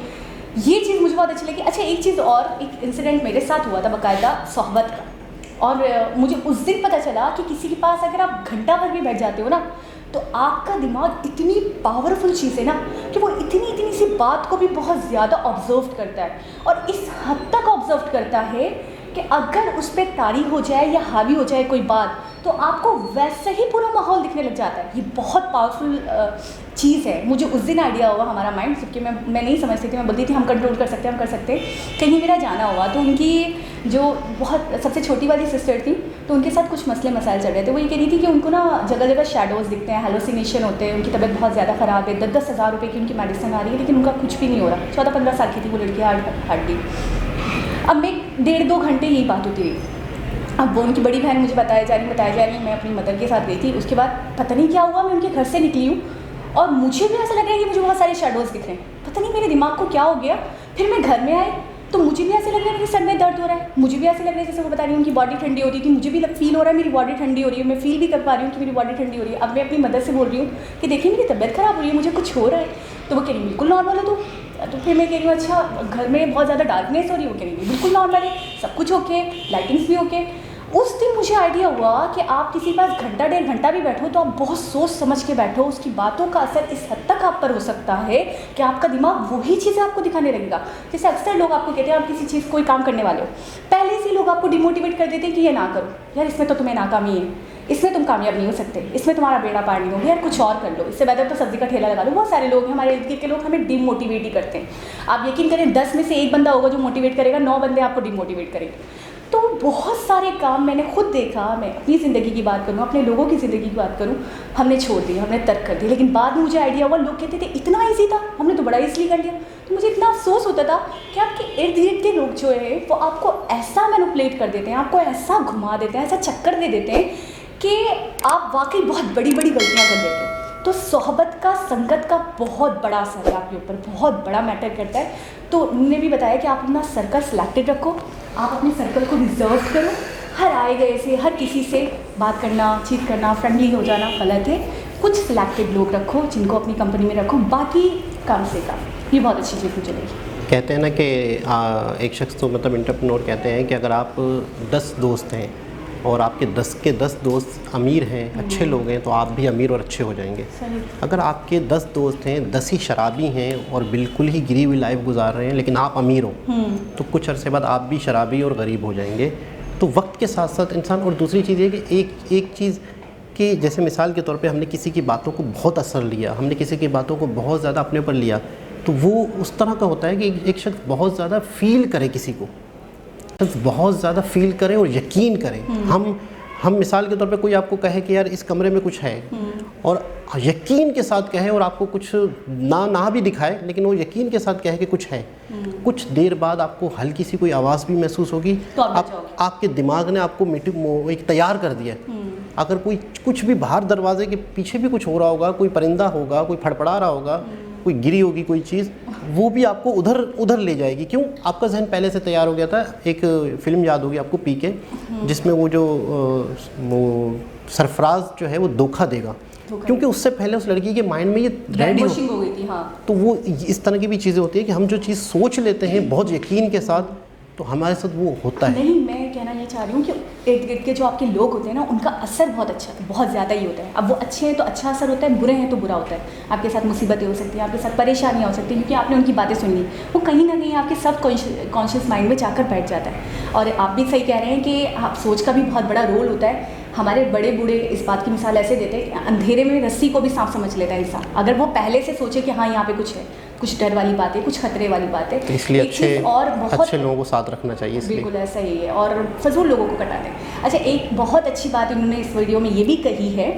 ये चीज़ मुझे बहुत अच्छी लगी। अच्छा एक चीज़ और, एक इंसिडेंट मेरे साथ हुआ था बाकायदा सोहबत का, और मुझे उस दिन पता चला कि किसी के पास अगर आप घंटा भर भी बैठ जाते हो ना, तो आपका दिमाग इतनी पावरफुल चीज़ है ना कि वो इतनी सी बात को भी बहुत ज़्यादा ऑब्जर्व करता है, और इस हद तक ऑब्जर्व करता है कि अगर उस पर तारी हो जाए या हावी हो जाए कोई बात, तो आपको वैसे ही पूरा माहौल दिखने लग जाता है। ये बहुत पावरफुल चीज़ है। मुझे उस दिन आइडिया हुआ, हमारा माइंड, जबकि मैं नहीं समझती थी, मैं बोलती थी हम कंट्रोल कर सकते हैं, हम कर सकते हैं। कहीं मेरा जाना हुआ तो उनकी जो बहुत सबसे छोटी वाली सिस्टर थी, तो उनके साथ कुछ मसले मसाइल चल रहे थे। वो ये कह रही थी कि उनको ना जगह जगह शेडोज़ दिखते हैं, हेलोसिनेशन होते हैं, उनकी तबीयत बहुत ज़्यादा ख़राब है, 10-10 हज़ार रुपये की उनकी मेडिसिन आ रही है, लेकिन उनका कुछ भी नहीं हो रहा। 14-15 साल की थी वो लड़की, हार्डली। अब मैं 1.5-2 घंटे यही बात होती रही। अब वो उनकी बड़ी बहन मुझे बताया जा रही, मैं अपनी मदर के साथ गई थी। उसके बाद पता नहीं क्या हुआ, मैं उनके घर से निकली हूँ और मुझे भी ऐसा लग रहा है कि मुझे बहुत सारे शेडोज़ दिख रहे हैं, पता नहीं मेरे दिमाग को क्या हो गया। फिर मैं घर में आई तो मुझे भी ऐसे लग रहा है कि सर में दर्द हो रहा है, मुझे भी ऐसे लग रहा है जैसे वो बता रही हूँ उनकी बॉडी ठंडी होती थी, मुझे भी फील हो रहा है मेरी बॉडी ठंडी हो रही है, मैं फील भी कर पा रही हूँ कि मेरी बॉडी ठंडी हो रही है। अब मैं अपनी मदर से बोल रही हूँ कि देखिए मेरी तबीयत ख़राब हो रही है, मुझे कुछ हो रहा है। तो वो कह रही बिल्कुल नॉर्मल है तो फिर मैं कह रही हूँ अच्छा घर में बहुत ज़्यादा डार्कनेस हो रही है, वो कह रही बिल्कुल नॉर्मल है, सब कुछ ओके, लाइटिंग्स भी ओके। उस दिन मुझे आइडिया हुआ कि आप किसी के पास घंटा 1.5 घंटा भी बैठो तो आप बहुत सोच समझ के बैठो, उसकी बातों का असर इस हद तक आप पर हो सकता है कि आपका दिमाग वही चीज़ें आपको दिखाने लगेगा। जैसे अक्सर लोग आपको कहते हैं आप किसी चीज़ कोई काम करने वाले हो, पहले से लोग आपको डिमोटिवेट कर देते हैं कि ये ना करो यार, इसमें तो तुम्हें नाकामी है, इसमें तुम कामयाब नहीं हो सकते, इसमें तुम्हारा बेड़ा पार नहीं होगा, यार कुछ और कर लो, इससे बेहतर तो सब्जी का ठेला लगा लो। बहुत सारे लोग हैं हमारे इर्द गिर्द के लोग हमें डिमोटिवेट ही करते हैं। आप यकीन करें 10 में से 1 बंदा होगा जो मोटिवेट करेगा, 9 बंदे आपको डिमोटिवेट करेंगे। तो बहुत सारे काम मैंने खुद देखा, मैं अपनी ज़िंदगी की बात करूँ, अपने लोगों की ज़िंदगी की बात करूँ, हमने छोड़ दिया, हमने तर्क कर दिया। लेकिन बाद में मुझे आइडिया हुआ, लोग कहते थे इतना ईजी था, हमने तो बड़ा ईजिली कर लिया। तो मुझे इतना अफसोस होता था कि आपके इर्द गिर्द के लोग जो है वो आपको ऐसा मैनिपुलेट कर देते हैं, आपको ऐसा घुमा देते हैं, ऐसा चक्कर दे देते हैं कि आप वाकई बहुत बड़ी बड़ी गलतियाँ कर देते हो। तो सोहबत का, संगत का बहुत बड़ा असर है आपके ऊपर, बहुत बड़ा मैटर करता है। तो उन्होंने भी बताया कि आप अपना सर्कल सिलेक्टेड रखो, आप अपने सर्कल को रिजर्व करो। हर आए गए से, हर किसी से बात करना, चीट करना, फ्रेंडली हो जाना गलत है। कुछ सिलेक्टेड लोग रखो जिनको अपनी कंपनी में रखो, बाकी काम से काम। ये बहुत अच्छी चीज़ मुझे लगी। कहते हैं ना कि एक शख्स तो मतलब एंटरप्रेन्योर कहते हैं कि अगर आप 10 दोस्त हैं और आपके 10 के 10 दोस्त अमीर हैं, अच्छे लोग हैं, तो आप भी अमीर और अच्छे हो जाएंगे। अगर आपके 10 दोस्त हैं, 10 ही शराबी हैं और बिल्कुल ही गिरी हुई लाइफ गुजार रहे हैं, लेकिन आप अमीर हो, तो कुछ अरसे बाद आप भी शराबी और गरीब हो जाएंगे। तो वक्त के साथ साथ इंसान, और दूसरी चीज़ ये कि एक चीज़ कि जैसे मिसाल के तौर पे हमने किसी की बातों को बहुत असर लिया, हमने किसी की बातों को बहुत ज़्यादा अपने ऊपर लिया, तो वो उस तरह का होता है कि एक शख्स बहुत ज़्यादा फील करे किसी को, बहुत ज़्यादा फील करें और यकीन करें। हम मिसाल के तौर पे कोई आपको कहे कि यार इस कमरे में कुछ है, और यकीन के साथ कहे और आपको कुछ ना भी दिखाए, लेकिन वो यकीन के साथ कहे कि कुछ है, कुछ देर बाद आपको हल्की सी कोई आवाज़ भी महसूस होगी, तो आपके दिमाग ने आपको एक तैयार कर दिया। अगर कोई कुछ भी बाहर दरवाजे के पीछे भी कुछ हो रहा होगा, कोई परिंदा होगा, कोई फड़फड़ा रहा होगा, कोई गिरी होगी कोई चीज़, वो भी आपको उधर ले जाएगी। क्यों? आपका जहन पहले से तैयार हो गया था। एक फ़िल्म याद होगी आपको, पीके, जिसमें वो सरफराज जो है वो धोखा देगा, क्योंकि उससे पहले उस लड़की के माइंड में ये रेडी हो गई थी। हाँ। तो वो इस तरह की भी चीज़ें होती है कि हम जो चीज़ सोच लेते हैं बहुत यकीन के साथ, तो हमारे साथ वो होता है। नहीं, मैं कहना ये चाह रही हूँ कि इर्द गिर्द के जो आपके लोग होते हैं ना, उनका असर बहुत अच्छा है, बहुत ज़्यादा ही होता है। अब वो अच्छे हैं तो अच्छा असर होता है, बुरे हैं तो बुरा होता है। आपके साथ मुसीबतें हो सकती हैं, आपके साथ परेशानियाँ हो सकती हैं, क्योंकि आपने उनकी बातें सुन ली, वो कहीं ना कहीं आपके सब कॉन्शियस माइंड में जाकर बैठ जाता है। और आप भी सही कह रहे हैं कि आप सोच का भी बहुत बड़ा रोल होता है। हमारे बड़े बूढ़े इस बात की मिसाल ऐसे देते हैं कि अंधेरे में रस्सी को भी सांप समझ लेता है इंसान, अगर वो पहले से सोचे कि हाँ यहाँ पे कुछ है, कुछ डर वाली बात है, कुछ खतरे वाली बात है। तो इसलिए अच्छे लोगों को साथ रखना चाहिए। बिल्कुल ऐसा ही है, और फजूल लोगों को कटा दें। अच्छा, एक बहुत अच्छी बात उन्होंने इस वीडियो में ये भी कही है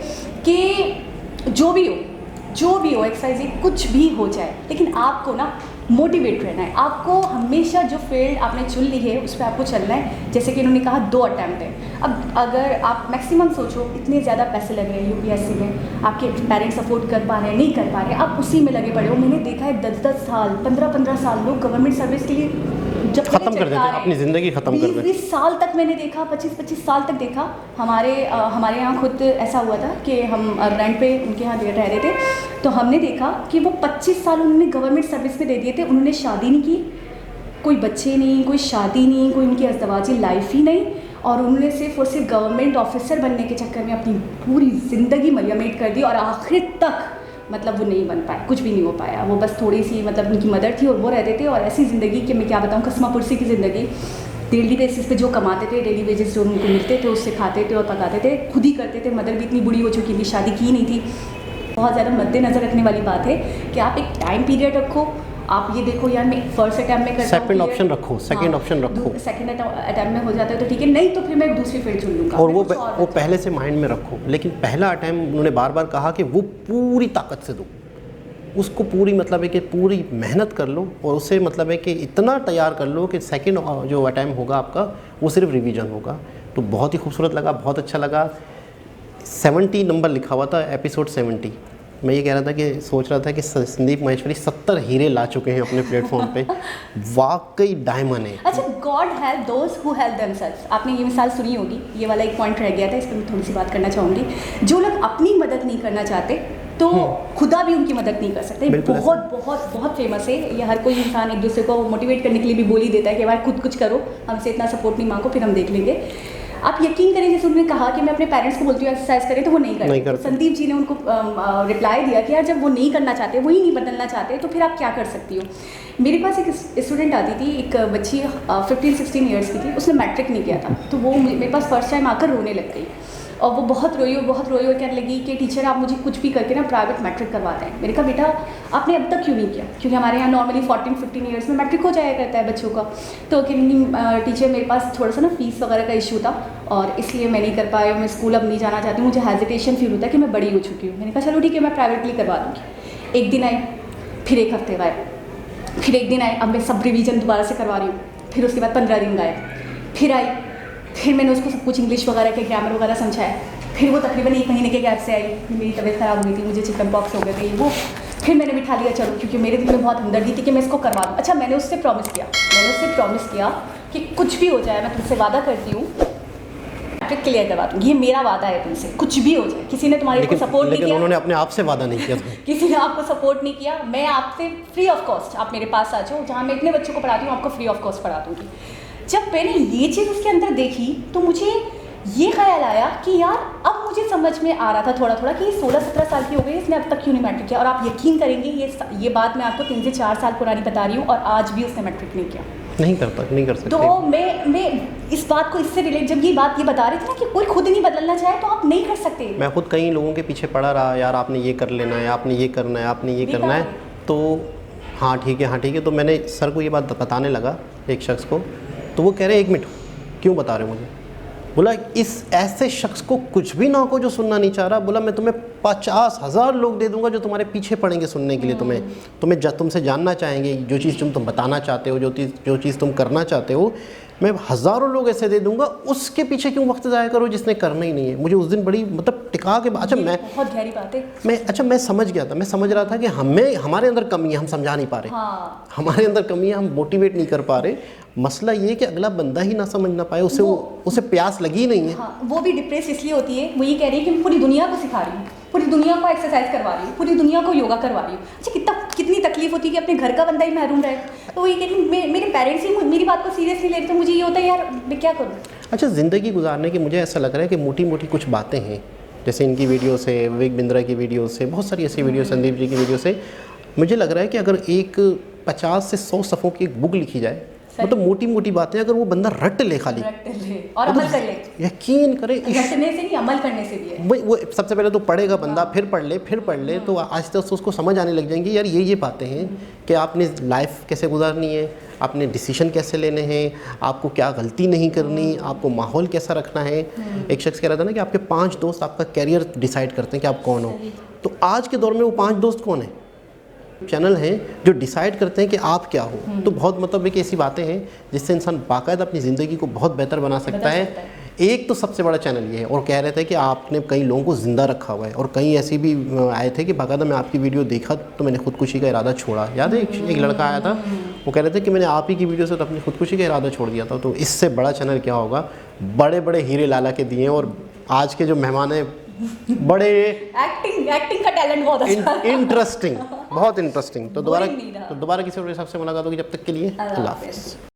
कि जो भी हो एक्सरसाइज, कुछ भी हो जाए, लेकिन आपको ना मोटिवेट रहना है। आपको हमेशा जो फील्ड आपने चुन ली है उस पर आपको चलना है। जैसे कि उन्होंने कहा 2 अटैम्प्ट है। अब अगर आप मैक्सिमम सोचो, इतने ज़्यादा पैसे लग रहे हैं यूपीएससी में, आपके पेरेंट्स अफोर्ड कर पा रहे हैं, नहीं कर पा रहे, आप उसी में लगे पड़े हो। मैंने देखा है 10-10 साल, 15-15 साल लोग गवर्नमेंट सर्विस के लिए जब खत्म कर देते हैं, अपनी ज़िंदगी खत्म कर देते हैं। 20 साल तक मैंने देखा, 25-25 साल तक देखा। हमारे यहाँ खुद ऐसा हुआ था कि हम रेंट पे उनके यहाँ रह रहे थे, तो हमने देखा कि वो 25 साल उन्होंने गवर्नमेंट सर्विस में दे दिए थे। उन्होंने शादी नहीं की, कोई बच्चे नहीं, कोई शादी नहीं, कोई उनकी अज़दवाजी लाइफ ही नहीं, और उन्होंने सिर्फ और सिर्फ गवर्नमेंट ऑफिसर बनने के चक्कर में अपनी पूरी ज़िंदगी मरियमेट कर दी, और आखिर तक मतलब वो नहीं बन पाए, कुछ भी नहीं हो पाया। वो बस थोड़ी सी मतलब उनकी मदर थी और वो रहते थे, और ऐसी ज़िंदगी कि मैं क्या बताऊँ, कसमा पुरसी की ज़िंदगी। डेली बेसिस पे जो कमाते थे, डेली वेजेस जो उनको मिलते थे उससे खाते थे और पकाते थे, खुद ही करते थे। मदर भी इतनी बुढ़ी हो चुकी थी, शादी की नहीं थी। बहुत ज़्यादा मद्देनज़र रखने वाली बात है कि आप एक टाइम पीरियड रखो। आप ये देखो यार, मैं फर्स्ट अटैम्प्ट में करता हूँ, सेकंड ऑप्शन रखो, सेकंड ऑप्शन रखो, सेकंड अटैम्प्ट में हो जाता है तो ठीक है, नहीं तो फिर मैं एक दूसरी फील्ड चुन लूँगा। और वो पहले से माइंड में रखो। लेकिन पहला अटैम्प्ट उन्होंने बार बार कहा कि वो पूरी ताकत से दो, उसको पूरी मतलब है कि पूरी मेहनत कर लो, और उससे मतलब है कि इतना तैयार कर लो कि सेकंड जो अटैम्प्ट होगा आपका वो सिर्फ रिवीजन होगा। तो बहुत ही खूबसूरत लगा, बहुत अच्छा लगा। 70 नंबर लिखा हुआ था, एपिसोड 70। मैं ये कह रहा था कि सोच रहा था कि संदीप महेश्वरी 70 हीरे ला चुके हैं अपने प्लेटफॉर्म पे। वाकई डायमंड है। अच्छा, God help those who help themselves, आपने ये मिसाल सुनी होगी, ये वाला एक पॉइंट रह गया था, इस पर मैं थोड़ी सी बात करना चाहूँगी। जो लोग अपनी मदद नहीं करना चाहते तो खुदा भी उनकी मदद नहीं कर सकते। बहुत बहुत बहुत फेमस है ये, हर कोई इंसान एक दूसरे को मोटिवेट करने के लिए भी बोल ही देता है कि भाई खुद कुछ करो, हमसे इतना सपोर्ट नहीं मांगो, फिर हम देख लेंगे। आप यकीन करें, जैसे उन्होंने कहा कि मैं अपने पेरेंट्स को बोलती हूँ एक्सरसाइज करें, तो वो नहीं करते। संदीप जी ने उनको रिप्लाई दिया कि यार जब वो नहीं करना चाहते, वही नहीं बदलना चाहते, तो फिर आप क्या कर सकती हो। मेरे पास एक स्टूडेंट आती थी, एक बच्ची 15-16 ईयर्स की थी, उसने मैट्रिक नहीं किया था, तो वो मेरे पास फर्स्ट टाइम आकर रोने लग गई। और वो बहुत रोई और कहने लगी कि टीचर आप मुझे कुछ भी करके ना प्राइवेट मैट्रिक करवा दें। मैंने कहा बेटा आपने अब तक क्यों नहीं किया, क्योंकि हमारे यहाँ नॉर्मली 14-15 ईयर्स में मैट्रिक हो जाया करता है बच्चों का। तो कहेंगी टीचर मेरे पास थोड़ा सा ना फीस वगैरह का इशू था और इसलिए मैं नहीं कर पाई, मैं स्कूल अब नहीं जाना चाहती हूँ, मुझे हेजिटेशन फील होता है कि मैं बड़ी हो चुकी हूँ। मैंने कहा चलो ठीक है मैं प्राइवेटली करवा दूँगी। एक दिन आए, फिर एक हफ्ते गए, फिर एक दिन आए, अब मैं सब रिवीजन दोबारा से करवा रही हूँ, फिर उसके बाद 15 दिन गए, फिर आई, फिर मैंने उसको सब कुछ इंग्लिश वगैरह के ग्रामर वगैरह समझाया। फिर वो तकरीबन 1 महीने के गैप से आई, मेरी तबीयत ख़राब हो गई थी, मुझे चिकन पॉक्स हो गए थे वो। फिर मैंने बिठा लिया चलो, क्योंकि मेरे दिल में बहुत हमदर्दी थी कि मैं इसको करवा दूँ। अच्छा मैंने उससे प्रॉमिस किया कि कुछ भी हो जाए मैं तुमसे वादा करती हूँ मैट्रिक क्लियर करवा दूँगी, ये मेरा वादा है तुमसे, कुछ भी हो जाए। किसी ने तुम्हारे को सपोर्ट नहीं लेकिन किया, उन्होंने अपने आप से वादा नहीं किया था। किसी ने आपको सपोर्ट नहीं किया, मैं आपसे फ्री ऑफ कॉस्ट आप मेरे पास आ जाओ, जहाँ मैं इतने बच्चों को पढ़ाती हूँ आपको फ्री ऑफ कॉस्ट पढ़ा दूँगी। जब मैंने ये चीज़ उसके अंदर देखी तो मुझे ये ख्याल आया कि यार अब मुझे समझ में आ रहा था थोड़ा थोड़ा कि 16-17 साल की हो गई, इसने अब तक क्यों नहीं मैट्रिक किया। और आप यकीन करेंगे ये बात मैं आपको 3 से 4 साल पुरानी बता रही हूँ और आज भी उसने मैट्रिक नहीं किया। नहीं कर सकते। तो मैं इस बात को इससे रिलेट, जब ये बता रही थी ना कि कोई खुद नहीं बदलना चाहे तो आप नहीं कर सकते। मैं खुद कई लोगों के पीछे पड़ा रहा, यार आपने ये कर लेना है, आपने ये करना है, आपने ये करना है, तो हाँ ठीक है। तो मैंने सर को ये बात बताने लगा एक शख्स को, तो वो कह रहे 1 मिनट क्यों बता रहे हो मुझे। बोला इस ऐसे शख्स को कुछ भी ना हो जो सुनना नहीं चाह रहा, बोला मैं तुम्हें 50,000 लोग दे दूंगा जो तुम्हारे पीछे पड़ेंगे सुनने के लिए, तुमसे जानना चाहेंगे, जो चीज़ तुम बताना चाहते हो, जो चीज़ तुम करना चाहते हो, मैं हज़ारों लोग ऐसे दे दूंगा, उसके पीछे क्यों वक्त ज़ाया करो जिसने करना ही नहीं है। मुझे उस दिन बड़ी मतलब टिका के, अच्छा मैं बहुत गहरी बात है। मैं समझ गया था, मैं समझ रहा था कि हमारे अंदर कमी है, हम समझा नहीं पा रहे। हाँ। हमारे अंदर कमी है, हम मोटिवेट नहीं कर पा रहे। मसला ये कि अगला बंदा ही ना समझ ना पाए, उसे प्यास लगी नहीं है। हाँ, वो भी डिप्रेस इसलिए होती है, वो ये कह रही है कि मैं पूरी दुनिया को सिखा रही हूँ, पूरी दुनिया को एक्सरसाइज करवा रही हूँ, पूरी दुनिया को योगा करवा रही हूँ। अच्छा कितनी तकलीफ होती है कि अपने घर का बंदा ही महरूम रहे। तो वो ये कह रही मेरे पेरेंट्स ही मेरी बात को सीरियसली ले रहे, तो मुझे ये होता है यार मैं क्या करूँ। अच्छा, ज़िंदगी गुजारने की मुझे ऐसा लग रहा है कि मोटी मोटी कुछ बातें हैं, जैसे इनकी वीडियो से, विवेक बिंद्रा की वीडियो से, बहुत सारी ऐसी वीडियो, संदीप जी की वीडियो से, मुझे लग रहा है कि अगर एक 50 से 100 सफ़ों की एक बुक लिखी जाए, मतलब मोटी मोटी बातें अगर वो बंदा रट ले खाली और अमल कर ले, यकीन करे, रटने से नहीं अमल करने से भी है। वो सबसे पहले तो पढ़ेगा बंदा, फिर पढ़ ले तो आहिस्ते आहिस्ते उसको समझ आने लग जाएंगी, यार ये बातें हैं कि आपने लाइफ कैसे गुजारनी है, आपने डिसीजन कैसे लेने हैं, आपको क्या गलती नहीं करनी, आपको माहौल कैसा रखना है। एक शख्स कह रहा था ना कि आपके 5 दोस्त आपका कैरियर डिसाइड करते हैं कि आप कौन हो। तो आज के दौर में वो 5 दोस्त कौन है? चैनल हैं जो डिसाइड करते हैं कि आप क्या हो। तो बहुत मतलब एक ऐसी बातें हैं जिससे इंसान बाकायदा अपनी ज़िंदगी को बहुत बेहतर बना सकता है। एक तो सबसे बड़ा चैनल ये है, और कह रहे थे कि आपने कई लोगों को ज़िंदा रखा हुआ है, और कई ऐसे भी आए थे कि बाकायदा मैं आपकी वीडियो देखा तो मैंने खुदकुशी का इरादा छोड़ा। याद है एक लड़का आया था, वो कह रहे थे कि मैंने आप ही की वीडियो से तो अपनी खुदकुशी का इरादा छोड़ दिया था। तो इससे बड़ा चैनल क्या होगा। बड़े बड़े हीरे लाला के दिए, और आज के जो मेहमान हैं बड़े एक्टिंग का टैलेंट बहुत अच्छा है, इंटरेस्टिंग, बहुत इंटरेस्टिंग। तो दोबारा किसी और के हिसाब से मुलाकात होगी, जब तक के लिए अल्लाह हाफ़िज़।